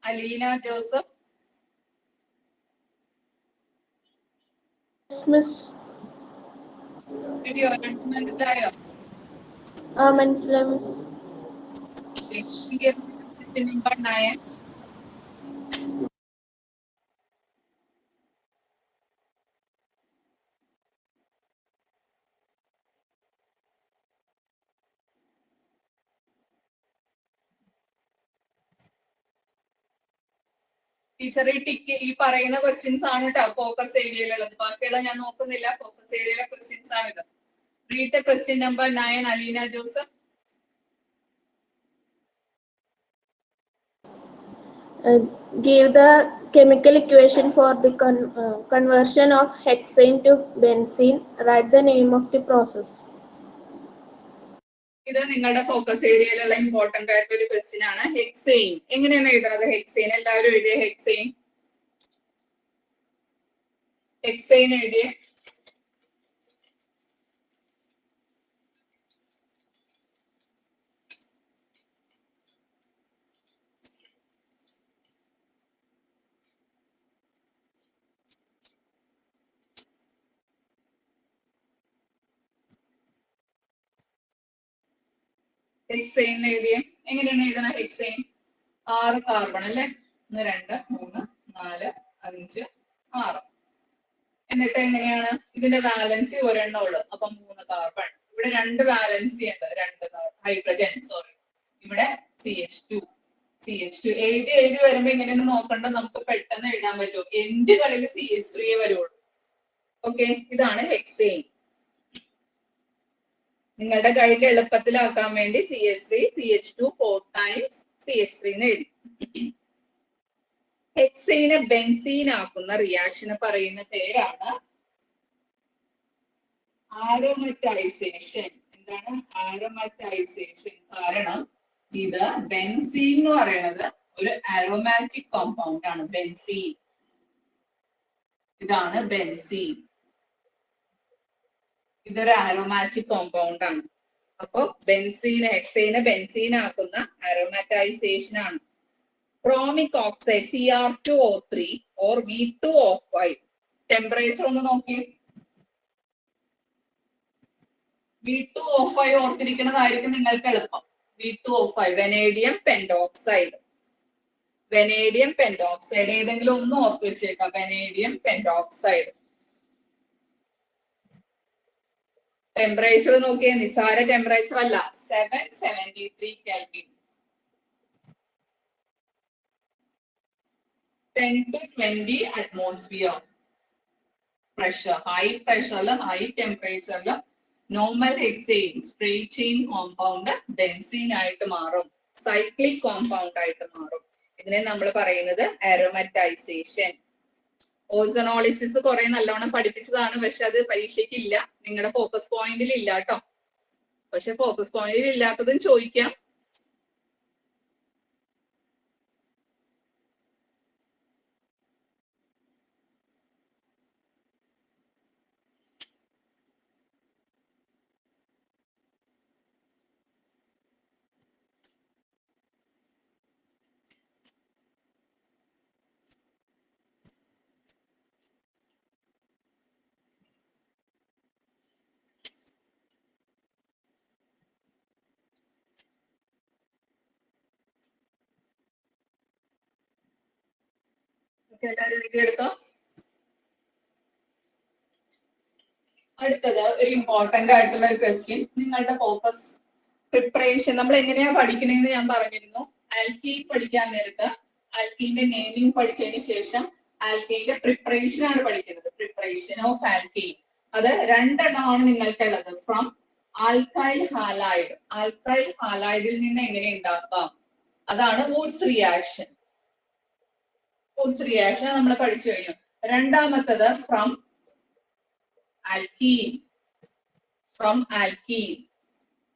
അലീന ജോസഫ്.
മിസ്.
വീഡിയോ മനസ്സിലായോ?
മനസ്സിലായി മിസ്.
നമ്പർ 9. ടീച്ചർ ഈ പറയുന്ന ക്വസ്റ്റ്യൻസ് ആണ് കേട്ടോ ഫോക്കസ് ഏരിയയിലുള്ളത്. ബാക്കിയുള്ള ഞാൻ നോക്കുന്നില്ല. ഫോക്കസ് ഏരിയയിലെ ക്വസ്റ്റ്യൻസ് ആണിത്. Read the question number 9, Aleena Joseph.
Give the chemical equation for the conversion of hexane to benzene. Write the name of the process.
ഇത് നിങ്ങളുടെ ഫോക്കസ് ഏരിയയിലുള്ള ഇമ്പോർട്ടന്റ് ആയിട്ടുള്ള ഒരു ക്വസ്റ്റ്യൻ ആണ്. ഹെക്സെയിൻ എങ്ങനെയാണ് എഴുതുന്നത്? ഹെക്സെയിൻ എല്ലാവരും എഴുതിയ ഹെക്സെയിൻ എഴുതിയ ഹെക്സെയിൻ എഴുതിയ എങ്ങനെയാണ് എഴുതണ? ഹെക്സെയിൻ 6 കാർബൺ അല്ലെ? 1 2 3 4 5 6. എന്നിട്ട് എങ്ങനെയാണ് ഇതിന്റെ വാലൻസി ഒരെണ്ണം ഉള്ളു, അപ്പൊ 3 കാർബൺ. ഇവിടെ 2 വാലൻസി ഉണ്ട്, 2 ഹൈഡ്രജൻ, സോറി. ഇവിടെ CH2 എഴുതി വരുമ്പോ ഇങ്ങനെയൊന്നും നോക്കണ്ട, നമുക്ക് പെട്ടെന്ന് എഴുതാൻ പറ്റും. എൻഡുകളിൽ CH3 വരുള്ളൂ. ഓക്കെ, ഇതാണ് ഹെക്സെയിൻ. നിങ്ങളുടെ ഗൈഡിൽ എളുപ്പത്തിലാക്കാൻ വേണ്ടി CH3 CH2 4 ടൈംസ് CH3 എന്ന് എഴുതി. ഹെക്സെയിനെ ബെൻസീൻ ആക്കുന്ന റിയാക്ഷന് പറയുന്ന പേരാണ് ആരോമറ്റൈസേഷൻ. എന്താണ് ആരോമറ്റൈസേഷൻ? കാരണം ഇത് ബെൻസീൻ എന്ന് പറയുന്നത് ഒരു ആരോമാറ്റിക് കോമ്പൗണ്ട് ആണ്. ബെൻസീൻ, ഇതാണ് ബെൻസീൻ. ഇതൊരു ആരോമാറ്റിക് കോമ്പൗണ്ട് ആണ്. അപ്പൊ ഹെക്സെയിനെ ബെൻസീൻ ആക്കുന്ന ആരോമാറ്റൈസേഷൻ ആണ്. Chromic oxide Cr2O3 or V2O5. Temperature ഒന്ന് നോക്കി. V2O5 ഓർത്തിരിക്കുന്നതായിരിക്കും നിങ്ങൾക്ക് എളുപ്പം. V2O5 vanadium pentoxide. ഏതെങ്കിലും ഒന്ന് ഓർത്ത് വെച്ചേക്കാം. Vanadium pentoxide. ടെമ്പറേച്ചർ നോക്കിയേ, നിസാര ടെമ്പറേച്ചർ അല്ല, 773 Kelvin. 10 to 20 atmosphere pressure. High പ്രഷറിലും ഹൈ ടെമ്പറേച്ചറിലും normal hexane straight chain compound benzene ആയിട്ട് മാറും, സൈക്ലിക് കോമ്പൗണ്ട് ആയിട്ട് മാറും. ഇതിനെ നമ്മൾ പറയുന്നത് ആരോമറ്റൈസേഷൻ. ഓസോണോളിസിസ് കുറെ നല്ലോണം പഠിപ്പിച്ചതാണ്, പക്ഷെ അത് പരീക്ഷയ്ക്ക് ഇല്ല, നിങ്ങളുടെ ഫോക്കസ് പോയിന്റിൽ ഇല്ല കേട്ടോ. പക്ഷെ ഫോക്കസ് പോയിന്റിൽ ഇല്ലാത്തതും ചോദിക്കാം. എല്ലാവരും എഴുതിയെടുത്തോ? അടുത്തത് ഒരു ഇമ്പോർട്ടന്റ് ആയിട്ടുള്ള ഒരു ക്വസ്റ്റ്യൻ. നിങ്ങളുടെ ഫോക്കസ് പ്രിപ്പറേഷൻ നമ്മൾ എങ്ങനെയാ പഠിക്കണേന്ന് ഞാൻ പറഞ്ഞിരുന്നു. ആൽക്കീൻ പഠിക്കാൻ നേരത്ത് ആൽക്കീന്റെ നെയിമിംഗ് പഠിച്ചതിന് ശേഷം ആൽക്കീന്റെ പ്രിപ്പറേഷൻ ആണ് പഠിക്കുന്നത്. Preparation of alkene. അത് 2 എണ്ണമാണ് നിങ്ങൾക്കുള്ളത്. From alkyl halide. ആൽക്കൈൽ ഹാലൈഡിൽ നിന്ന് എങ്ങനെ ഉണ്ടാക്കാം, അതാണ് വൂഡ്സ് റിയാക്ഷൻ. നമ്മൾ പഠിച്ചു കഴിഞ്ഞു. രണ്ടാമത്തത് ഫ്രം ആൽക്കീൻ.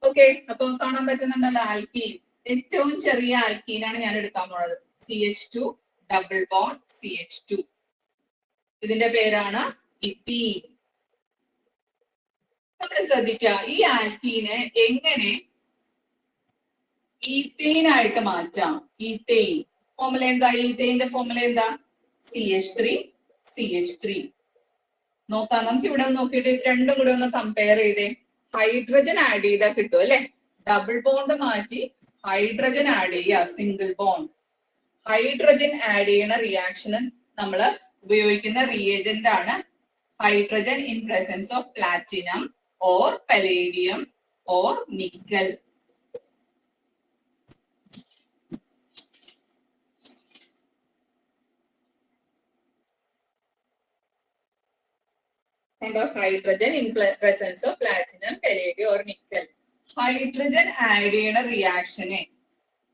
ഓക്കെ, അപ്പൊ കാണാൻ പറ്റുന്നുണ്ടല്ലോ ആൽക്കീൻ. ഏറ്റവും ചെറിയ ആൽക്കീനാണ് ഞാൻ എടുക്കാൻ പോണത്. CH2 double bond CH2. ഇതിന്റെ പേരാണ് ഇത്തീൻ. നമ്മൾ ശ്രദ്ധിക്കുക, ഈ ആൽക്കീനെ എങ്ങനെ ഈത്തീൻ ആയിട്ട് മാറ്റാം. ഈത്തൈൻ ഫോർമുല എന്താ? ഈത്തൈന്റെ ഫോർമുല എന്താ? CH3 നോക്കാം. നമുക്ക് ഇവിടെ നോക്കിയിട്ട് രണ്ടും കൂടെ ഒന്ന് കമ്പയർ ചെയ്തേ. ഹൈഡ്രജൻ ആഡ് ചെയ്താൽ കിട്ടും അല്ലെ? ഡബിൾ ബോണ്ട് മാറ്റി ഹൈഡ്രജൻ ആഡ് ചെയ്യുക, സിംഗിൾ ബോണ്ട്. ഹൈഡ്രജൻ ആഡ് ചെയ്യുന്ന റിയാക്ഷന് നമ്മൾ ഉപയോഗിക്കുന്ന റിയേജന്റ് ആണ് hydrogen in presence of platinum or palladium or nickel. of hydrogen in presence of platinum, palladium or nickel. Hydrogen add ചെയ്യുന്ന റിയാക്ഷനെ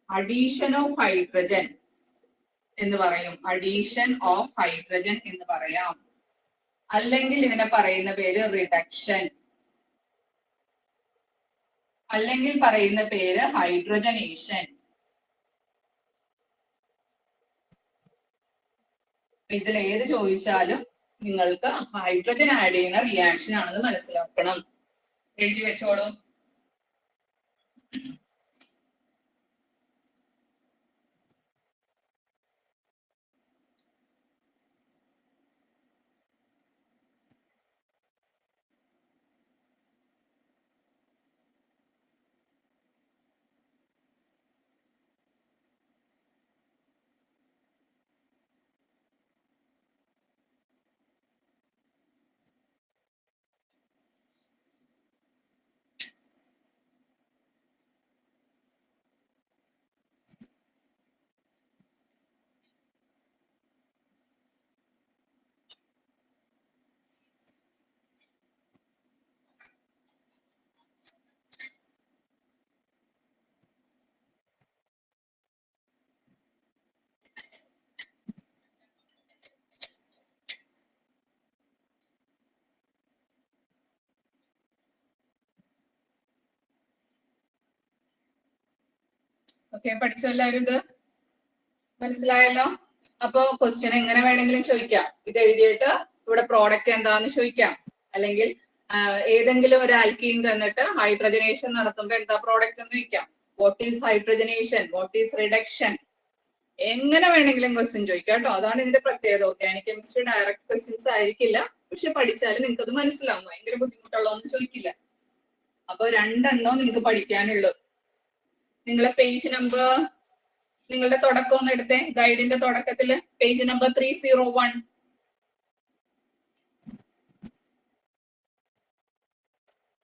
അഡീഷൻ ഓഫ് ഹൈഡ്രജൻ എന്ന് പറയും. അഡീഷൻ ഓഫ് ഹൈഡ്രജൻ എന്ന് പറയാം. അല്ലെങ്കിൽ ഇതിനെ പറയുന്ന പേര് റിഡക്ഷൻ. അല്ലെങ്കിൽ പറയുന്ന പേര് ഹൈഡ്രജനേഷൻ. ഇതിൽ ഏത് ചോദിച്ചാലും നിങ്ങൾക്ക് ഹൈഡ്രജൻ ആഡ് ചെയ്യുന്ന റിയാക്ഷൻ ആണെന്ന് മനസ്സിലാക്കണം. എഴുതി വെച്ചോളൂ. ഓക്കെ, പഠിച്ചോ എല്ലാവരും? ഇത് മനസ്സിലായല്ലോ? അപ്പൊ ക്വസ്റ്റ്യൻ എങ്ങനെ വേണമെങ്കിലും ചോദിക്കാം. ഇത് എഴുതിയിട്ട് ഇവിടെ പ്രോഡക്റ്റ് എന്താന്ന് ചോദിക്കാം. അല്ലെങ്കിൽ ഏതെങ്കിലും ഒരു ആൽക്കീൻ തന്നിട്ട് ഹൈഡ്രജനേഷൻ നടത്തുമ്പോൾ എന്താ പ്രോഡക്റ്റ് എന്ന് ചോദിക്കാം. What is hydrogenation, what is reduction, എങ്ങനെ വേണമെങ്കിലും ക്വസ്റ്റ്യൻ ചോദിക്കാം കേട്ടോ. അതാണ് ഇതിന്റെ പ്രത്യേകത. ഓർഗാനിക് കെമിസ്ട്രി ഡയറക്റ്റ് ക്വസ്റ്റ്യൻസ് ആയിരിക്കില്ല, പക്ഷെ പഠിച്ചാലും നിങ്ങൾക്ക് അത് മനസ്സിലാവും. ഭയങ്കര ബുദ്ധിമുട്ടുള്ളതൊന്നും ചോദിക്കില്ല. അപ്പൊ രണ്ടെണ്ണം നിങ്ങൾക്ക് പഠിക്കാനുള്ളൂ. നിങ്ങളെ പേജ് നമ്പർ, നിങ്ങളുടെ തുടക്കം ഒന്ന് എടുത്തേ. ഗൈഡിന്റെ തുടക്കത്തില് പേജ് നമ്പർ 301.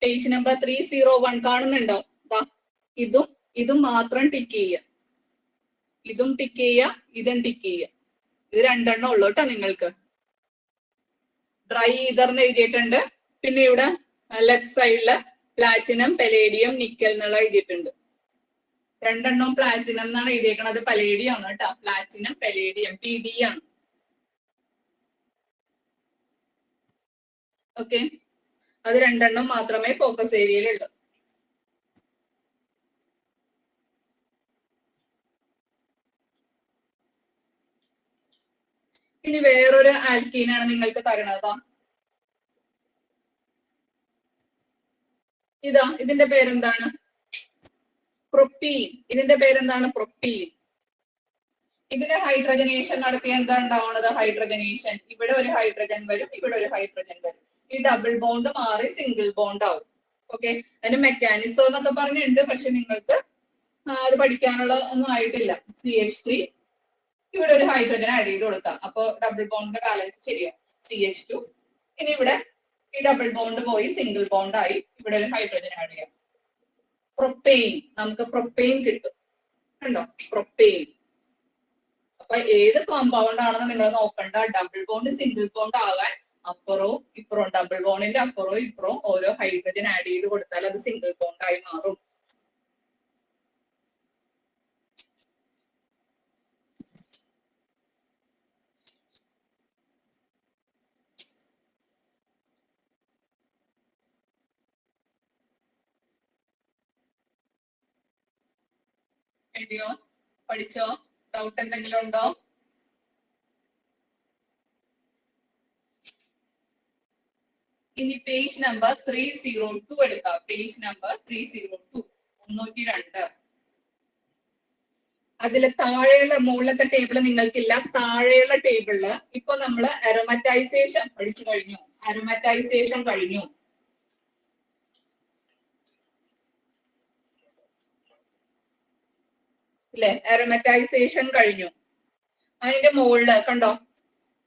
പേജ് നമ്പർ 301 കാണുന്നുണ്ടോ? ഇതും മാത്രം ടിക്ക് ചെയ്യുക. ഇതും ടിക്ക് ചെയ്യുക, ഇതും ടിക്ക് ചെയ്യുക. ഇത് രണ്ടെണ്ണം ഉള്ളു കേട്ടോ നിങ്ങൾക്ക്. ഡ്രൈ ഈതർന്ന് എഴുതിയിട്ടുണ്ട്. പിന്നെ ഇവിടെ ലെഫ്റ്റ് സൈഡില് പ്ലാറ്റിനം, പെലേഡിയം, നിക്കൽ എന്നുള്ള എഴുതിയിട്ടുണ്ട്. രണ്ടെണ്ണം പ്ലാറ്റിനം എന്നാണ് എഴുതിയേക്കണത്. പലേഡിയം ആണ് കേട്ടോ. പ്ലാറ്റിനം, പെലേഡിയം, PD ആണ്. ഓക്കെ, അത് രണ്ടെണ്ണം മാത്രമേ ഫോക്കസ് ഏരിയയിലുള്ളൂ. ഇനി വേറൊരു ആൽക്കീനാണ് നിങ്ങൾക്ക് തരണത്. ഇതിന്റെ പേരെന്താണ്? പ്രൊപ്പീൻ. ഇതിന്റെ പേരെന്താണ്? പ്രൊപ്പീൻ. ഇതിന് ഹൈഡ്രജനേഷൻ നടത്തിയ എന്താ ഉണ്ടാവുന്നത്? ഹൈഡ്രജനേഷൻ. ഇവിടെ ഒരു ഹൈഡ്രജൻ വരും, ഇവിടെ ഒരു ഹൈഡ്രജൻ വരും. ഈ ഡബിൾ ബോണ്ട് മാറി സിംഗിൾ ബോണ്ട് ആവും. ഓക്കെ, അതിന് മെക്കാനിസം എന്നൊക്കെ പറഞ്ഞിട്ടുണ്ട്, പക്ഷെ നിങ്ങൾക്ക് അത് പഠിക്കാനുള്ള ഒന്നും ആയിട്ടില്ല. CH3, ഇവിടെ ഒരു ഹൈഡ്രജൻ ആഡ് ചെയ്ത് കൊടുക്കാം. അപ്പൊ ഡബിൾ ബോണ്ടിന്റെ ബാലൻസ് ശരിയാവും. CH2. ഇനി ഇവിടെ ഈ ഡബിൾ ബോണ്ട് പോയി സിംഗിൾ ബോണ്ട് ആയി, ഇവിടെ ഒരു ഹൈഡ്രജൻ ആഡ് ചെയ്യാം. പ്രൊപ്പെയിൻ. നമുക്ക് പ്രൊപ്പെയിൻ കിട്ടും. കണ്ടോ? പ്രൊപ്പെയിൻ. അപ്പൊ ഏത് കോമ്പൗണ്ട് ആണെന്ന് നിങ്ങൾ നോക്കണ്ട. ഡബിൾ ബോണ്ട് സിംഗിൾ ബോണ്ട് ആകാൻ അപ്പുറവും ഇപ്പുറവും, ഡബിൾ ബോണ്ടിന്റെ അപ്പുറവും ഇപ്പുറവും ഓരോ ഹൈഡ്രജൻ ആഡ് ചെയ്ത് കൊടുത്താൽ അത് സിംഗിൾ ബോണ്ട് ആയി മാറും. എഴുതിയോ? പഠിച്ചോ? ഡൗട്ട് എന്തെങ്കിലും ഉണ്ടോ? ഇനി പേജ് നമ്പർ 302 എടുക്കാം. Page number 302, 302. അതില് താഴെയുള്ള മുകളിലത്തെ ടേബിള് നിങ്ങൾക്കില്ല. താഴെയുള്ള ടേബിളില് ഇപ്പൊ നമ്മള് അരോമറ്റൈസേഷൻ പഠിച്ചു കഴിഞ്ഞു. അരോമറ്റൈസേഷൻ കഴിഞ്ഞു. ഇല്ലേ? അരോമറ്റൈസേഷൻ കഴിഞ്ഞു. അതിന്റെ മുകളില് കണ്ടോ?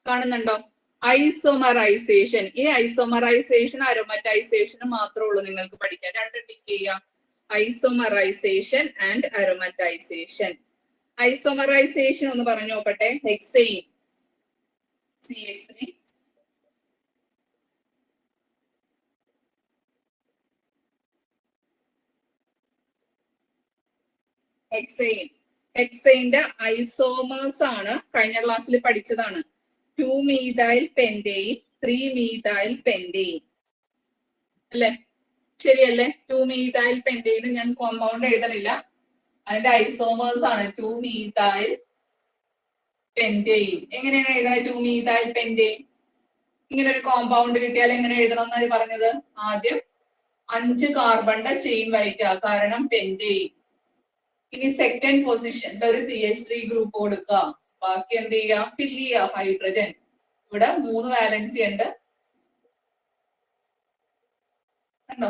കാണുന്നുണ്ടോ? ഐസോമറൈസേഷൻ. ഈ ഐസോമറൈസേഷൻ അരോമറ്റൈസേഷന് മാത്രമേ ഉള്ളൂ നിങ്ങൾക്ക് പഠിക്കാൻ. രണ്ട് ടിക്ക് ചെയ്യാം. Isomerisation and അരോമറ്റൈസേഷൻ. ഐസോമറൈസേഷൻ ഒന്ന് പറഞ്ഞു നോക്കട്ടെ. Hexane, CH3, hexane. ഹെക്സെയിന്റെ ഐസോമേഴ്സ് ആണ്, കഴിഞ്ഞ ക്ലാസ്സിൽ പഠിച്ചതാണ്. 2-methyl pentane, 3-methyl pentane അല്ലെ? ശരിയല്ലേ? 2-methyl pentane ഞാൻ കോമ്പൗണ്ട് എഴുതണില്ല, അതിന്റെ ഐസോമേഴ്സ് ആണ് 2-methyl pentane. എങ്ങനെയാണ് എഴുതുന്നത് 2-methyl pentane? ഇങ്ങനെ ഒരു കോമ്പൗണ്ട് കിട്ടിയാൽ എങ്ങനെ എഴുതണം എന്നാണ് പറഞ്ഞത്? ആദ്യം 5 കാർബണിന്റെ ചെയിൻ വരയ്ക്കുക, കാരണം പെന്റെയിൻ. ഇനി സെക്കൻഡ് പൊസിഷനിൽ ഒരു CH3 ഗ്രൂപ്പ് കൊടുക്കുക, ബാക്കി എന്ത് ചെയ്യുക? ഫില്ല് ചെയ്യുക ഹൈഡ്രജൻ. ഇവിടെ 3 വാലൻസി ഉണ്ട് കണ്ടോ?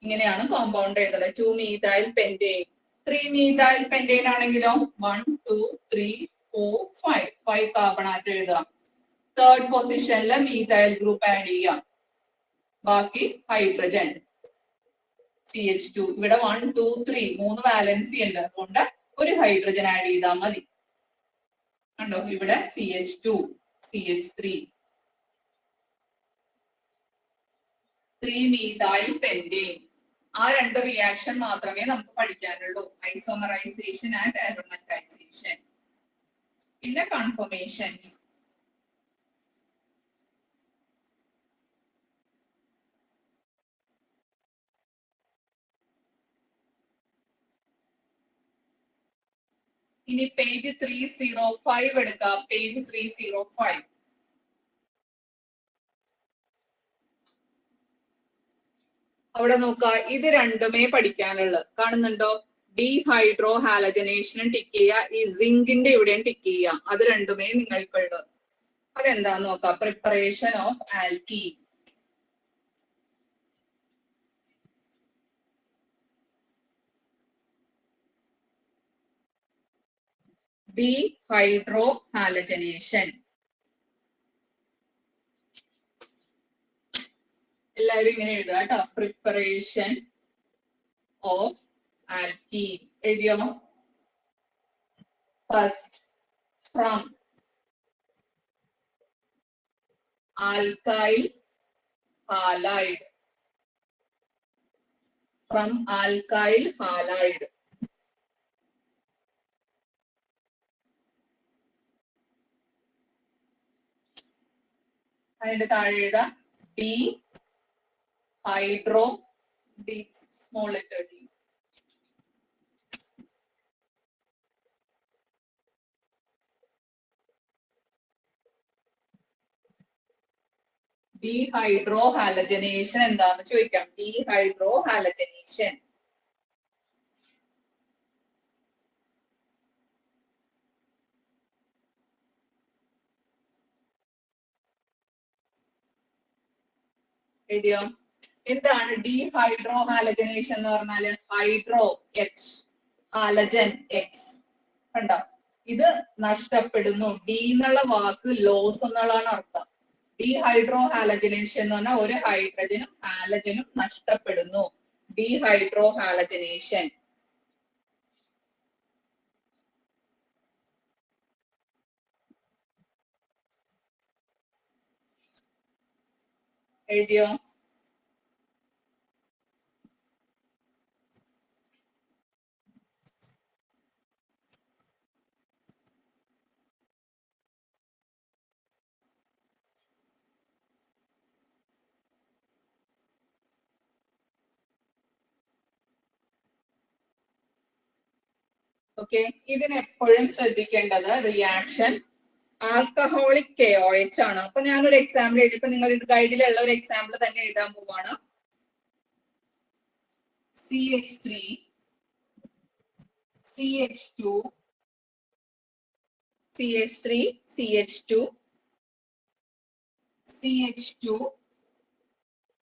ഇങ്ങനെയാണ് കോമ്പൗണ്ട് എഴുതുന്നത് 2-methyl pentane. 3-methyl pentane ആണെങ്കിലോ 1 2 3 4 5 കാർബൺ ആറ്റം എഴുതുക. തേർഡ് പൊസിഷനിൽ മീഥൈൽ ഗ്രൂപ്പ് ആഡ് ചെയ്യുക, ബാക്കി ഹൈഡ്രജൻ CH2. ഇവിടെ 1 2 3 3 വാലൻസി ഉണ്ട്, അതുകൊണ്ട് ഒരു ഹൈഡ്രജൻ ആഡ് ചെയ്താൽ മതി. കണ്ടോ? ഇവിടെ CH2 CH3. 3-methyl pentane. ആ 2 റിയാക്ഷൻ മാത്രമേ നമുക്ക് പഠിക്കാനുള്ളൂ, ഐസോമറൈസേഷൻ ആൻഡ് അരോമറ്റൈസേഷൻ. പിന്നെ കൺഫർമേഷൻസ്. ഇനി പേജ് 305 എടുക്കാം. പേജ് 305. അവിടെ നോക്കുക, ഇത് രണ്ടുമേ പഠിക്കാനുള്ളത്. കാണുന്നുണ്ടോ? ഡീഹൈഡ്രോ ഹാലജനേഷനും ടിക്ക് ചെയ്യുക, ഈ സിങ്കിന്റെ ഇവിടെയും ടിക്ക് ചെയ്യുക. അത് രണ്ടുമേ നിങ്ങൾക്കുള്ളത്. അതെന്താന്ന് നോക്കാം. Preparation of alkene. Dehydro halogenation. എല്ലാവരും ഇങ്ങനെ എഴുതുക കേട്ടോ. പ്രിപ്പറേഷൻ ഓഫ് ആൽക്കീൻ എഴുതിയോ? First from alkyl halide. From alkyl halide. അതിന്റെ താഴെ എഴുതാം D hydro, D small letter D. Dehydro halogenation എന്താന്ന് ചോദിക്കാം. Dehydro halogenation. എഴുതിയോ? എന്താണ് ഡീഹൈഡ്രോ ഹാലജനേഷൻ എന്ന് പറഞ്ഞാല്? Hydro H, halogen X. കണ്ടോ? ഇത് നഷ്ടപ്പെടുന്നു. ഡി എന്നുള്ള വാക്ക് ലോസ് എന്നുള്ളതാണ് അർത്ഥം. ഡീഹൈഡ്രോ ഹാലജനേഷൻ എന്ന് പറഞ്ഞാൽ ഒരു ഹൈഡ്രജനും ഹാലജനും നഷ്ടപ്പെടുന്നു. Dehydro halogenation. എഴുതിയോ? ഓക്കെ, ഇതിനെപ്പോഴും ശ്രദ്ധിക്കേണ്ടത് റിയാക്ഷൻ ആൽക്കഹോളിക് KOH ആണ്. അപ്പൊ ഞാനൊരു എക്സാമ്പിൾ എഴുതിയപ്പോ നിങ്ങൾ ഗൈഡിലുള്ള ഒരു എക്സാമ്പിൾ തന്നെ എഴുതാൻ പോവാണ്. CH3 CH2 CH3 CH2 CH2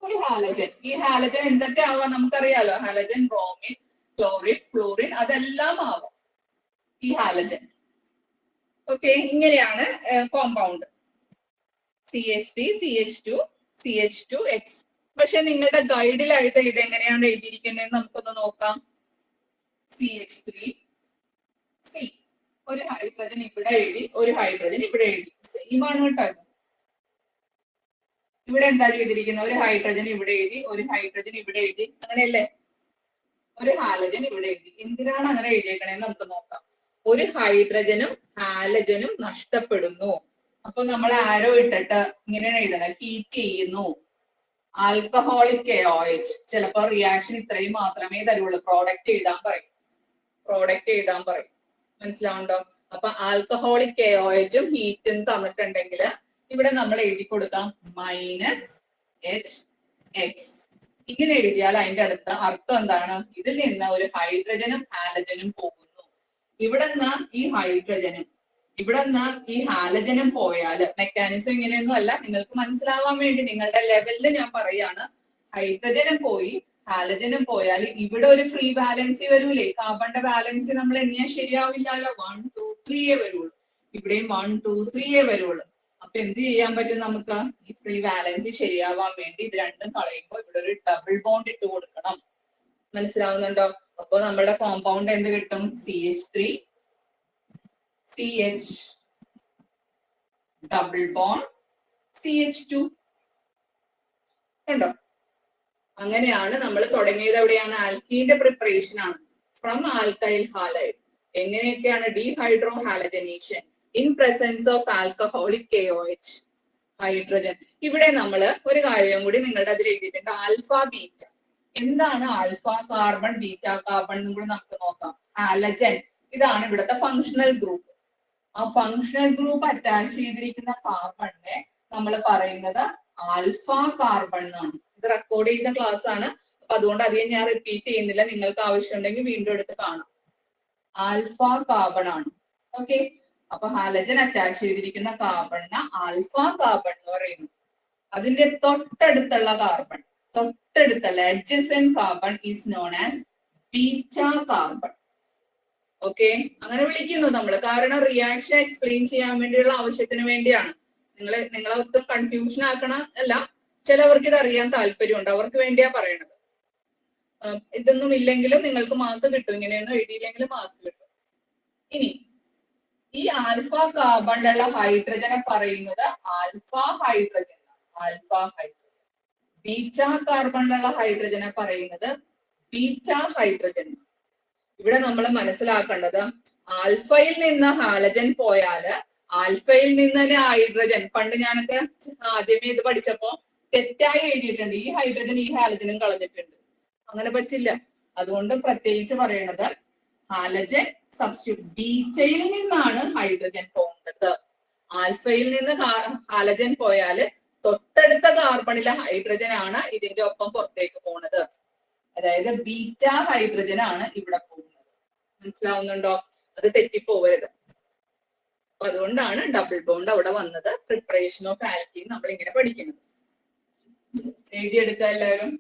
ഒരു ഹാലജൻ. ഈ ഹാലജൻ എന്തൊക്കെ ആവാം നമുക്കറിയാലോ. ഹാലജൻ, ബ്രോമിൻ, ക്ലോറിൻ, ഫ്ലൂറിൻ, അതെല്ലാം ആവാം ഈ ഹാലജൻ. ഓക്കെ, ഇങ്ങനെയാണ് കോമ്പൗണ്ട് CH3 CH2 CH2X. പക്ഷെ നിങ്ങളുടെ ഗൈഡിലായിട്ട് ഇത് എങ്ങനെയാണ് എഴുതിയിരിക്കുന്നത് നമുക്കൊന്ന് നോക്കാം. CH3 C, ഒരു ഹൈഡ്രജൻ ഇവിടെ എഴുതി, ഒരു ഹൈഡ്രജൻ ഇവിടെ എഴുതി. സെയിം ആണ് കേട്ടോ. ഇവിടെ എന്താ ചെയ്തിരിക്കുന്നത്? ഒരു ഹൈഡ്രജൻ ഇവിടെ എഴുതി, ഒരു ഹൈഡ്രജൻ ഇവിടെ എഴുതി, അങ്ങനെയല്ലേ? ഒരു ഹാലജൻ ഇവിടെ എഴുതി. എന്തിനാണ് അങ്ങനെ എഴുതിയേക്കണേന്ന് നമുക്ക് നോക്കാം. ഒരു ഹൈഡ്രജനും ഹാലജനും നഷ്ടപ്പെടുന്നു. അപ്പൊ നമ്മൾ ആരോ ഇട്ടിട്ട് ഇങ്ങനെയാണ് എഴുതണം, ഹീറ്റ് ചെയ്യുന്നു. ആൽക്കഹോളിക് KOH ചിലപ്പോൾ റിയാക്ഷൻ ഇത്രയും മാത്രമേ തരുള്ളൂ. പ്രോഡക്റ്റ് എഴുതാൻ പറയും. മനസ്സിലാവുണ്ടോ? അപ്പൊ ആൽക്കഹോളിക് KOH ഉം ഹീറ്റും തന്നിട്ടുണ്ടെങ്കിൽ ഇവിടെ നമ്മൾ എഴുതി കൊടുക്കാം -HX. ഇങ്ങനെ എഴുതിയാൽ അതിന്റെ അടുത്ത അർത്ഥം എന്താണ്? ഇതിൽ നിന്ന് ഒരു ഹൈഡ്രജനും ഹാലജനും പോകുന്നു. ഇവിടെന്ന് ഈ ഹാലജനും പോയാൽ മെക്കാനിസം ഇങ്ങനെയൊന്നും അല്ല, നിങ്ങൾക്ക് മനസ്സിലാവാൻ വേണ്ടി നിങ്ങളുടെ ലെവലിൽ ഞാൻ പറയാണ്. ഹൈഡ്രജനും പോയി ഹാലജനും പോയാൽ ഇവിടെ ഒരു ഫ്രീ ബാലൻസി വരൂലേ? കാർബണിന്റെ ബാലൻസി നമ്മൾ എണ്ണിയാൽ ശരിയാവില്ലല്ലോ. 1 2 3 വരുള്ളൂ. ഇവിടെയും 1 2 3 വരുള്ളൂ. അപ്പൊ എന്ത് ചെയ്യാൻ പറ്റും നമുക്ക്? ഈ ഫ്രീ ബാലൻസി ശരിയാവാൻ വേണ്ടി ഇത് രണ്ടും കളയുമ്പോൾ ഇവിടെ ഒരു ഡബിൾ ബോണ്ട് ഇട്ട് കൊടുക്കണം. മനസ്സിലാവുന്നുണ്ടോ? അപ്പൊ നമ്മുടെ കോമ്പൗണ്ട് എന്ത് കിട്ടും? CH3 CH double bond CH2 ഉണ്ടോ? അങ്ങനെയാണ് നമ്മൾ തുടങ്ങിയത്. എവിടെയാണ്? ആൽക്കീന്റെ പ്രിപ്പറേഷൻ ആണ്. From alkyl halide. എങ്ങനെയൊക്കെയാണ്? Dehydrohalogenation in presence of alcoholic KOH hydrogen. ഇവിടെ നമ്മൾ ഒരു കാര്യം കൂടി നിങ്ങളുടെ അതിൽ എഴുതിയിട്ടുണ്ട്, ആൽഫ ബീറ്റ. എന്താണ് ആൽഫ കാർബൺ ബീറ്റ കാർബൺ എന്നും കൂടി നമുക്ക് നോക്കാം. ഹാലജൻ ഇതാണ് ഇവിടുത്തെ ഫങ്ഷണൽ ഗ്രൂപ്പ്. ആ ഫങ്ഷണൽ ഗ്രൂപ്പ് അറ്റാച്ച് ചെയ്തിരിക്കുന്ന കാർബണിനെ നമ്മൾ പറയുന്നത് ആൽഫ കാർബൺ എന്നാണ്. ഇത് റെക്കോർഡ് ചെയ്യുന്ന ക്ലാസ് ആണ്, അപ്പൊ അതുകൊണ്ട് അധികം ഞാൻ റിപ്പീറ്റ് ചെയ്യുന്നില്ല. നിങ്ങൾക്ക് ആവശ്യമുണ്ടെങ്കിൽ വീണ്ടും എടുത്ത് കാണാം. ആൽഫ കാർബൺ ആണ്. ഓക്കെ, അപ്പൊ ഹാലജൻ അറ്റാച്ച് ചെയ്തിരിക്കുന്ന കാർബണിന് ആൽഫ കാർബൺ എന്ന് പറയുന്നു. അതിന്റെ തൊട്ടടുത്തുള്ള adjacent carbon is known as beta carbon. Okay, അങ്ങനെ വിളിക്കുന്നു നമ്മൾ. കാരണം റിയാക്ഷൻ എക്സ്പ്ലെയിൻ ചെയ്യാൻ വേണ്ടിയുള്ള ആവശ്യത്തിന് വേണ്ടിയാണ്. നിങ്ങളൊക്കെ കൺഫ്യൂഷൻ ആക്കണ അല്ല, ചിലവർക്ക് ഇത് അറിയാൻ താല്പര്യമുണ്ട്, അവർക്ക് വേണ്ടിയാ പറയണത്. ഇതൊന്നും ഇല്ലെങ്കിലും നിങ്ങൾക്ക് മാർക്ക് കിട്ടും, ഇങ്ങനെയൊന്നും എഴുതിയില്ലെങ്കിലും മാർക്ക് കിട്ടും. ഇനി ഈ ആൽഫ കാർബണിലുള്ള ഹൈഡ്രജനെ പറയുന്നത് ആൽഫ ഹൈഡ്രജൻ. ബീറ്റ കാർബണിലുള്ള ഹൈഡ്രജനെ പറയുന്നത് ബീറ്റ ഹൈഡ്രജൻ. ഇവിടെ നമ്മൾ മനസ്സിലാക്കേണ്ടത്, ആൽഫയിൽ നിന്ന് ഹാലജൻ പോയാല് ആൽഫയിൽ നിന്ന് തന്നെ ഹൈഡ്രജൻ. പണ്ട് ഞാനൊക്കെ ആദ്യമേ ഇത് പഠിച്ചപ്പോ തെറ്റായി എഴുതിയിട്ടുണ്ട്, ഈ ഹൈഡ്രജൻ ഈ ഹാലജനും കളഞ്ഞിട്ടുണ്ട്. അങ്ങനെ പറ്റില്ല. അതുകൊണ്ട് പ്രത്യേകിച്ച് പറയണത് ഹാലജൻ സബ്സ്റ്റിറ്റ്യൂട്ട്. ബീറ്റയിൽ നിന്നാണ് ഹൈഡ്രജൻ പോകേണ്ടത്. ആൽഫയിൽ നിന്ന് ഹാലജൻ പോയാൽ തൊട്ടടുത്ത കാർബണിലെ ഹൈഡ്രജൻ ആണ് ഇതിന്റെ ഒപ്പം പുറത്തേക്ക് പോണത്. അതായത് ബീറ്റ ഹൈഡ്രജൻ ആണ് ഇവിടെ പോകുന്നത്. മനസ്സിലാവുന്നുണ്ടോ? അത് തെറ്റിപ്പോവരുത്. അപ്പൊ അതുകൊണ്ടാണ് ഡബിൾ ബോണ്ട് അവിടെ വന്നത്. പ്രിപ്പറേഷൻ ഓഫ് ആൽക്കീൻ നമ്മൾ ഇങ്ങനെ പഠിക്കുന്നത്. എഴുതിയെടുക്കുക എല്ലാവരും.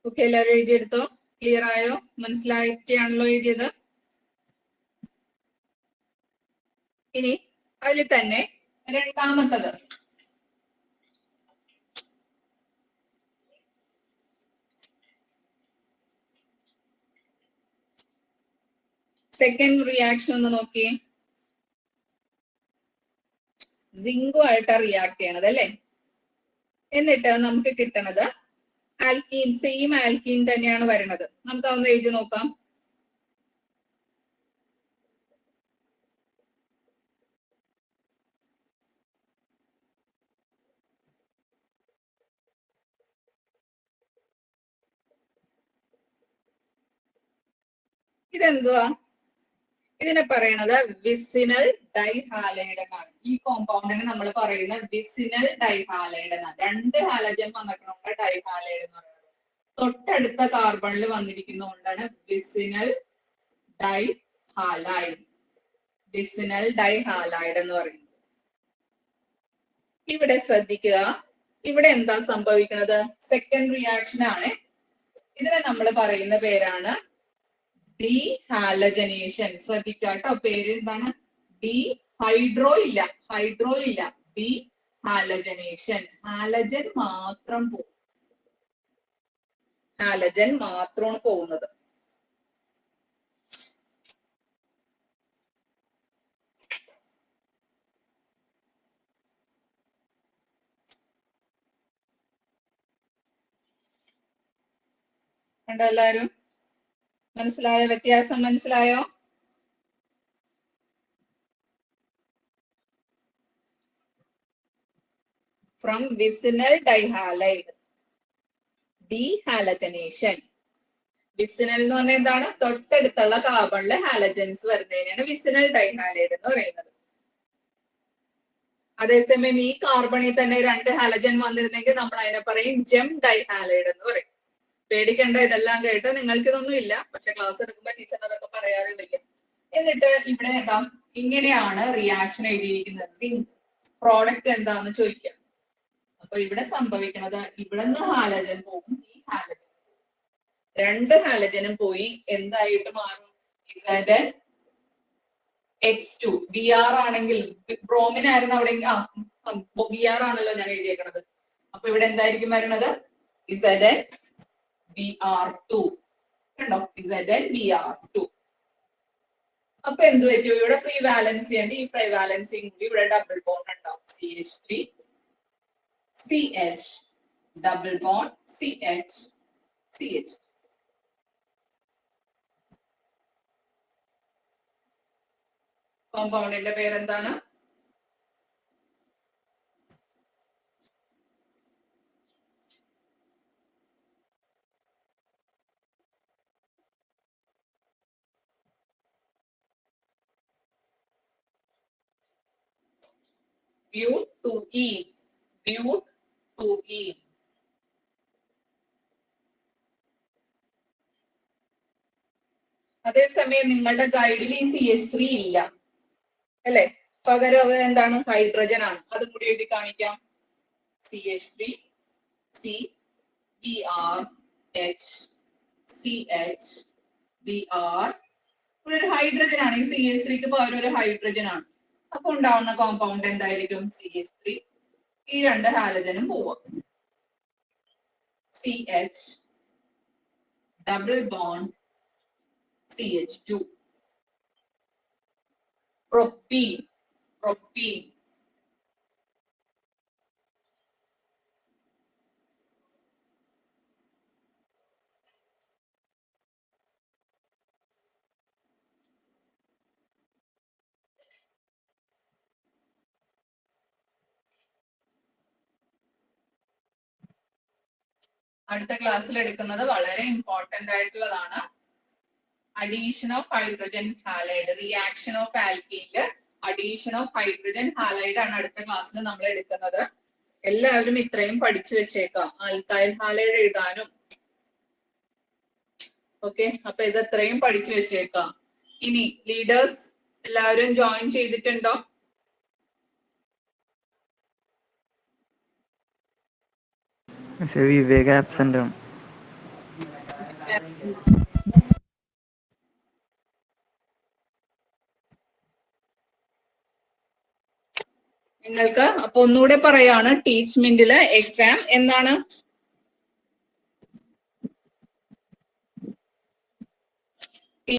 ഓക്കെ, എല്ലാവരും എഴുതിയെടുത്തോ? ക്ലിയർ ആയോ? മനസ്സിലാക്കിയാണല്ലോ എഴുതിയത്? ഇനി അതിൽ തന്നെ രണ്ടാമത്തത്, സെക്കൻഡ് റിയാക്ഷൻ ഒന്ന് നോക്കിയേ. സിങ്കുമായിട്ടാ റിയാക്ട് ചെയ്യണത് അല്ലെ? എന്നിട്ട് നമുക്ക് കിട്ടണത് ആൽക്കീൻ, സെയിം ആൽക്കീൻ തന്നെയാണ് വരുന്നത്. നമുക്ക് അതൊന്ന് എഴുതി നോക്കാം. ഇതെന്തുവാ? ഇതിനെ പറയണത് വിസിനൽ ഡൈഹാലൈഡ് എന്നാണ്. ഈ കോമ്പൗണ്ടിന് നമ്മൾ പറയുന്ന വിസിനൽ ഡൈഹാലൈഡ് എന്നാണ്. 2 ഹാലജൻ വന്നിട്ടുണ്ട് ഡൈഹാലൈഡ് എന്ന് പറയുന്നത്. തൊട്ടടുത്ത കാർബണിൽ വന്നിരിക്കുന്നതുകൊണ്ടാണ് വിസിനൽ ഡൈഹാലൈഡ്. വിസിനൽ ഡൈഹാലൈഡ് എന്ന് പറയുന്നത്. ഇവിടെ ശ്രദ്ധിക്കുക, ഇവിടെ എന്താ സംഭവിക്കുന്നത്? സെക്കൻഡ് റിയാക്ഷൻ ആണ്. ഇതിനെ നമ്മൾ പറയുന്ന പേരാണ് ഡീഹാലജനേഷൻ. ശ്രദ്ധിക്കുക കേട്ടോ, പേര് എന്താണ്? ഹൈഡ്രോ ഇല്ല, ഡീഹാലജനേഷൻ. ഹാലജൻ മാത്രം പോകും, ഹാലജൻ മാത്രമാണ് പോകുന്നത്. കണ്ടോ എല്ലാരും? മനസ്സിലായോ? വ്യത്യാസം മനസ്സിലായോ? From vicinal dihalide, dehalogenation. Vicinal എന്ന് പറഞ്ഞാൽ എന്താണ്? തൊട്ടടുത്തുള്ള കാർബണിലെ ഹാലജൻസ് വരുന്നതിനാണ് വിസിനൽ ഡൈഹാലൈഡ് എന്ന് പറയുന്നത്. അതേസമയം ഈ കാർബണിൽ തന്നെ 2 ഹാലജൻ വന്നിരുന്നെങ്കിൽ നമ്മൾ അതിനെ പറയും ജെം ഡൈഹാലൈഡ് എന്ന് പറയും. പേടിക്കേണ്ട, ഇതെല്ലാം കേട്ട് നിങ്ങൾക്ക് ഇതൊന്നും ഇല്ല, പക്ഷെ ക്ലാസ് എടുക്കുമ്പോൾ ടീച്ചർ അതൊക്കെ പറയാതെ വയ്യ. എന്നിട്ട് ഇവിടെ എന്താ ഇങ്ങനെയാണ് റിയാക്ഷൻ എഴുതിയിരിക്കുന്നത്. സിങ്ക് പ്രോഡക്റ്റ് എന്താന്ന് ചോദിക്കാം. അപ്പൊ ഇവിടെ സംഭവിക്കുന്നത്, ഇവിടെ നിന്ന് ഹാലജൻ പോകും, ഈ ഹാലജൻ 2 ഹാലജനും പോയി എന്തായിട്ട് മാറും? X2. Br ആണെങ്കിൽ ബ്രോമിനായിരുന്നു അവിടെ, Br ആണല്ലോ ഞാൻ എഴുതിയേക്കണത്. അപ്പൊ ഇവിടെ എന്തായിരിക്കും വരുന്നത്? Br2. കണ്ടോ? Br2. അപ്പൊ എന്ത് പറ്റും? ഇവിടെ ഫ്രീ വാലൻസി ഉണ്ട്. ഈ ഫ്രീ വാലൻസിയും കൂടി ഇവിടെ ഡബിൾ ബോണ്ട് ഉണ്ടാവും. CH3 CH double bond CH CH. കോമ്പൗണ്ടിന്റെ പേരെന്താണ്? Butene. Butene. അതേസമയം നിങ്ങളുടെ ഗൈഡിൽ ഈ CH3 ഇല്ല അല്ലെ, പകരം അത് എന്താണ്? ഹൈഡ്രജൻ ആണ്. അതും കൂടി എഴുതി കാണിക്കാം. CH3 C Br H CH Br. ഇവിടെ ഒരു ഹൈഡ്രജൻ ആണ്. ഈ CH3ക്ക് പകരം ഒരു ഹൈഡ്രജൻ ആണ്. അപ്പൊ ഉണ്ടാവുന്ന കോമ്പൗണ്ട് എന്തായിരിക്കും? CH3. ഈ 2 ഹാലജനും പോവാം. CH double bond CH2. Propene. Propene. അടുത്ത ക്ലാസ്സിൽ എടുക്കുന്നത് വളരെ ഇമ്പോർട്ടന്റ് ആയിട്ടുള്ളതാണ്. Addition of hydrogen halide. Reaction of ആൽക്കീനില് അഡീഷൻ ഓഫ് ഹൈഡ്രജൻ ഹാലൈഡ് ആണ് അടുത്ത ക്ലാസ്സിൽ നമ്മൾ എടുക്കുന്നത്. എല്ലാവരും ഇത്രയും പഠിച്ചു വെച്ചേക്കാം. ആൽക്കൈൽ ഹാലൈഡ് എഴുതാനും. ഓക്കെ, അപ്പൊ ഇത് ഇത്രയും പഠിച്ചു വെച്ചേക്കാം. ഇനി ലീഡേഴ്സ് എല്ലാവരും ജോയിൻ ചെയ്തിട്ടുണ്ടോ?
വിവേക ആബ്സെന്റ് ആണ്.
നിങ്ങൾക്ക് അപ്പൊ ഒന്നുകൂടെ പറയാണ്, ടീച്ച്മെന്റില് എക്സാം എന്നാണ്?